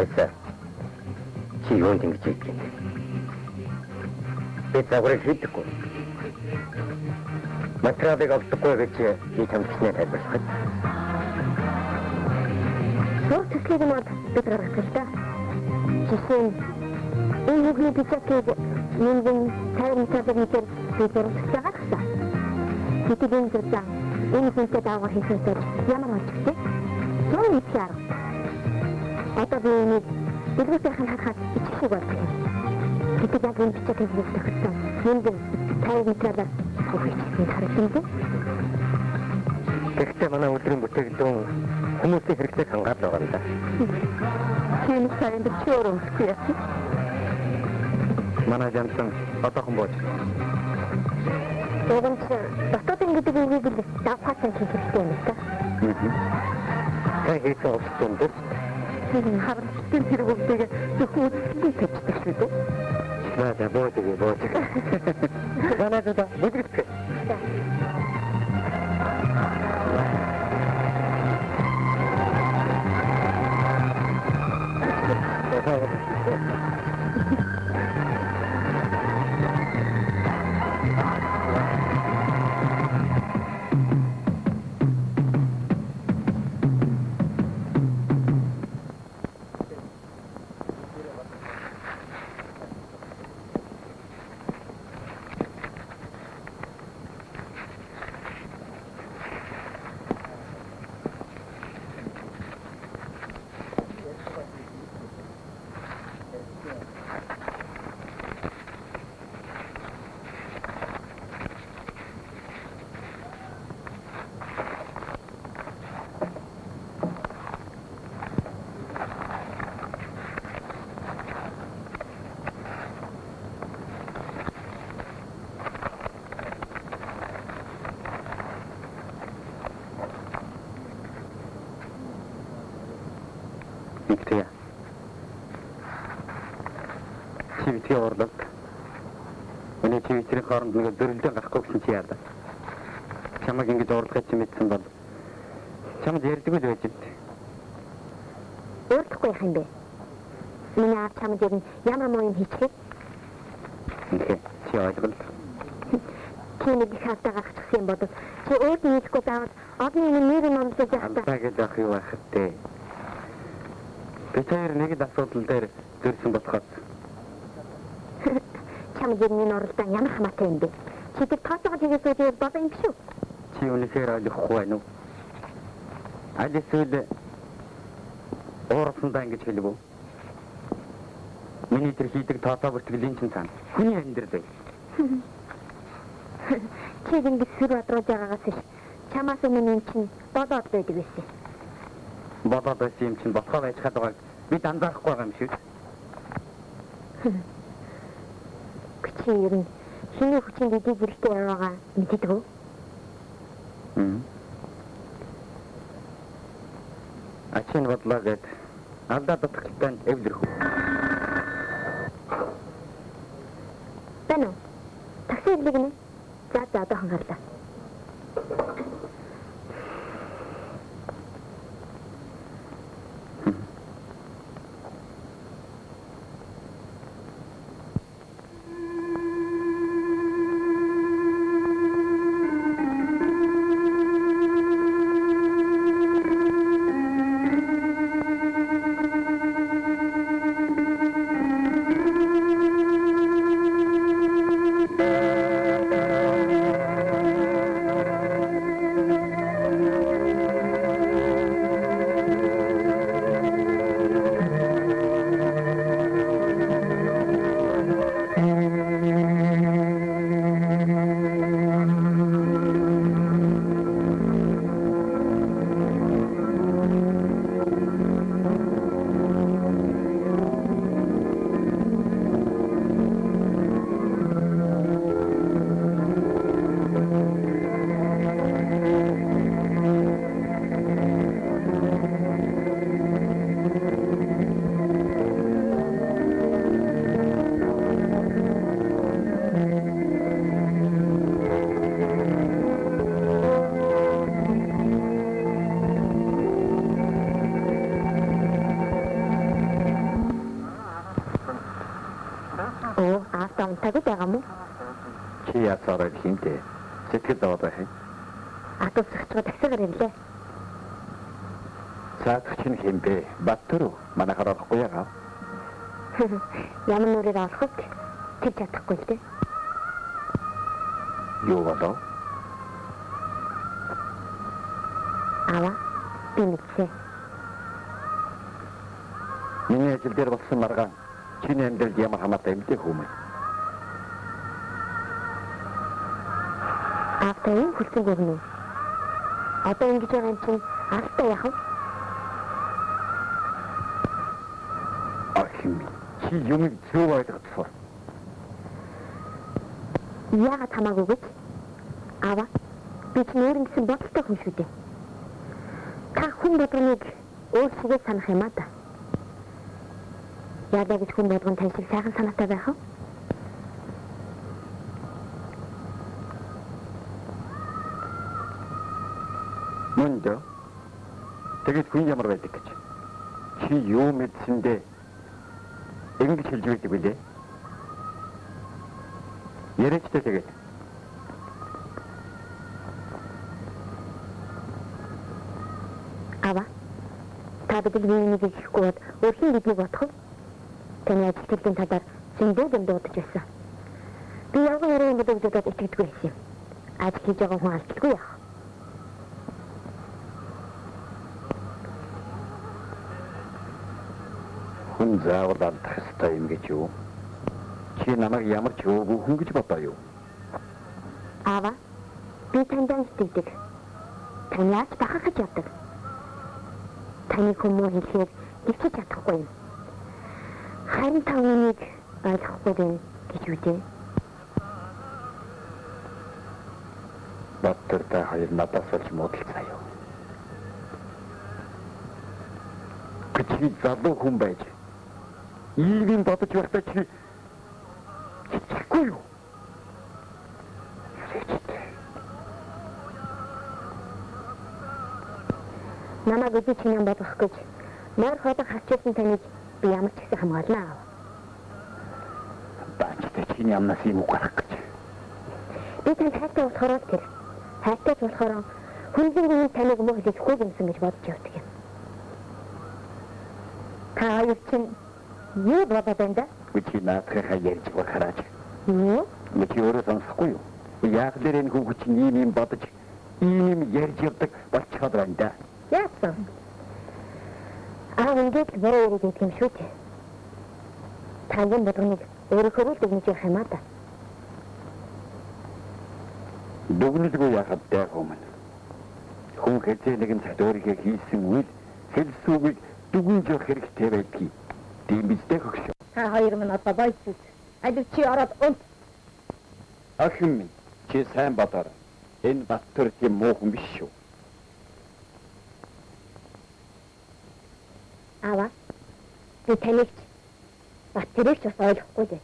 Айса. Чи юунд ингэж хийдэг юм? Би цагаараа хийдэггүй. Материалыг авдаггүй гэж би тамчнаа тайлбарлах. Суур төслийг мод бид гаргах гэж та. Жишээ нь энэ хүүхний бичээтэй нэгэн сайн мэдээлэл бид зөвлөж байгаа. Тэтгэн зэрэг энэ хүнтэй даавар хийхээс ямар очтой? Юу хийхээр? Одоо би нэг дэлгүүрийн харахад ичих байх. Тэтгэн яг энэ бичээтэй зөвлөж байгаа. Нэгэн сайн мэдээлэл хөвчих харагдсан. Гэхдээ манай өдрийн бүтээгдэхүүн хүмүүсийн хэрэгцээг хангаад байгаа юм да. Тийм сайн бид ч өөрөө хэлэхгүй яах вэ? Манай жансан одоохон бооч. Тэгвэл дотоодын гэдэг үгийг л давхаасан хийх хэрэгтэй юм байна. Хийх болсон дээ. Харагдсан тэр бүгдийг зөвхөн үзэсгэлэн тавьдаг шүү дээ. Наа бооч. Манай даа бүдгэх. Ингэдэг. Чи битгий уурлаад. Өнөө чи битрийн хооронд нэг зөрөлдөө гарахгүй гэсэн чи яадаг. Чамайг ингэж уурлахыг чи мэдсэн бол чамд ярьдаггүй л байж дээ. Уурлахгүй юм бэ? Миний аав чамд яг ямар муу юм хийчихээ? Үнэхээр чи ойлгол. Чи нэг их хатаа гаргачихсан юм бодож чи өөр нийлэхгүй заавал одны нэр номлож явахдаа Амтаа гэж ах юу байх вэ? Би тэр нэг л асуудал дээр зөрсөн болохоос чамд яг энэ оролдоо ямар хамаатай юм бэ? Чи тэр тооцоогоо хийгээд сууж бодсон юм биш үү? чи үнэхээр ойлгохгүй байна уу? Аль эсвэл уурсандаа ингэж хэлв үү? Миний тэр хийдэг тооцоо бүртгэлийн чинь цаана хүний амьдрал бай. Чи ингэж сүр бодруулж байгаагаас иш чамаас өмнө юм чинь бодоод байдаг байсан. Бодоод байсан юм чинь ботхоо байж чадварыг бид анзаарахгүй байгаа юм шиг. Чи ер нь шинэ хүчин дэдий гэрэлтэй яваагаа мэддэг үү? Ачин бодлоо гээд алдаа дутагтай эвлэрхүү. Бэнэ. Такси эвлэгнэ. За одоо хангарлаа. Тагүй байгаа мó? Чи ясаараа хинтээ. Сэтгэл зовоод байх юм. Атус зөвчгөө тасгаар ирлээ. Цаадч нь хинбэ? Баттөр манайхаар орохгүй ягаа. Ямар нүрээр ороход тэр чадахгүй л дээ. Юу болов? Ава, би мэдсэн. Миний ажил дээр болсон маргаан чиний амьдралд ямар хамаатай юм бэ хүмүүс? Автаа юм хүлцэн гөрнө. Одоо ингэж байгаа юм чинь автаа яах вэ? Ахим, чи юм зөв ойлгоцсон. Яагаад хамаагүй гэж? Ава, би ч нөр ингэсэн бодолтой хүн шүү дээ. Та хүн болгоныг өөр шигээ санах юм аа да. Яагаад гэж хүн болгон тань шиг сайхан санаатай байх вэ? Мөндө. Тэгээд хүн ямар байдаг гэж. Чи юу мэдсэндээ ингэж хэлж байдаг билээ. Яриачтай тэгээд. Ава. Та бид нэг ихгүй бод өөрхийн гэдгийг бодох уу? Таны ажилтны талаар зөндөө дуудаж байсан. Би яг яруу юм бодож итгэдэггүй байсан. Ажил хийж байгаа хүн алдчихгүй яах? Хүн заавал алдах ёстой юм гэж юу? Чи намайг ямар ч өөгүй хүн гэж бодоо юу? Ава, би танд итгэдэг. Таны яаж бахархаж явдаг? Таны хүмүүс хэлэхээр гисэж чадахгүй юм. Харин та үнийг ойлгохгүй юм гэж үдээ. Баттер та хоёр надаас болж муудалцаа юу? Гэж чи залуу хүн байж ийм бодож байхдаа чи хэцэхгүй юу? Намайг өдөө чинь юм бодох гэж морь хоолой хавчилсан таныг би ямар ч гэсэн хамгаалнаа. Баачтай чиний амнаас юм гарах гэж. Би танд хайртай болохоор тэр. Хайртай болохоор хүнзэн таныг муу хэлэхгүй юмсан гэж бодож явдаг юм. Та хоёр чинь юу бодоод байна да? Чи наадхаа ярьж бахараач. Юу? Чи өөрөө сонсохгүй юу? Яг л энэ хүн чинь ийм бодож ийм ярьж явдаг болчиход байна да. Яасан? Ингээд буруу үг гэдэг юм шүү дээ. Та юм бодгоныг өөрөөр л дүгнэж явах юм аа да. Дүгнэлгүй яхад дайх юм. Хүн хэзээ нэгэн цагт өөрийгөө хийсэн үйл хэлсэн үгийг дүгнж явах хэрэгтэй байдгийг. Тийм биз дээ хөгшөө. Та хоёр минь одоо бойцсон. Алив чи ороод унт. Ахин минь чи сайн бодоор. Энэ Баттөр тийм муу хүн биш шүү. Аваа. Би таныг Баттэрийг ч бас ойлгохгүй дээ.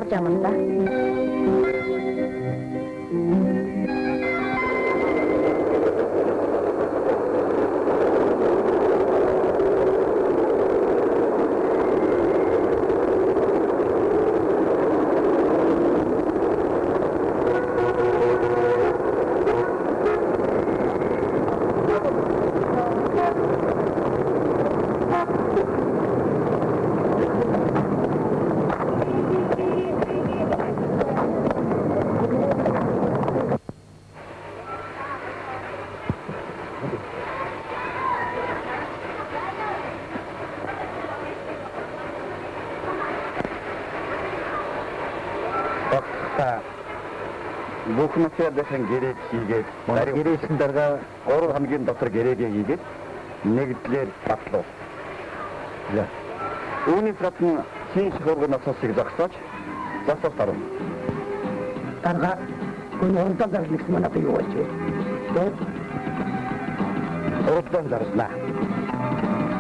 Орж аманда. Бүх мэтэдхэн гэрээ хийгээд гэрээсэн дараа 3 хоногийн дотор гэрээгээ хийгээд нэгдлэр батлуу. За. Үүний процент хийн шихургын насыг зогсооч. Засах тарав. Тарга хүн онтон зарлагч манайх юу болж байна? Урдсан зарснаа.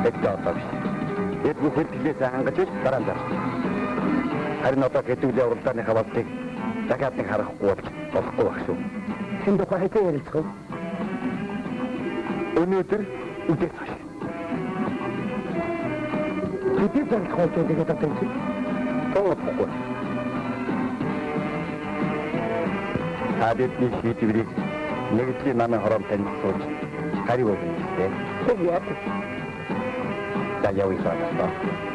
Эдгээр эд бүх хэлтгэлээс хангаж дараа зарсан. Харин одоо хэдүүлээ уралдааны хаваалтыг дахиад нэг харахгүй болохгүй байх шүү. Хэн дохоо хэзээ ярилцах вэ? Өнөөдөр үдээс хойш. Хэдий зарах хойш тэгээд одоо чи тоохгүй. Хадидний шийдвэрийг нэгдлийн намын хором танилцуулж хариу өгнө. тэг яа. За явъя.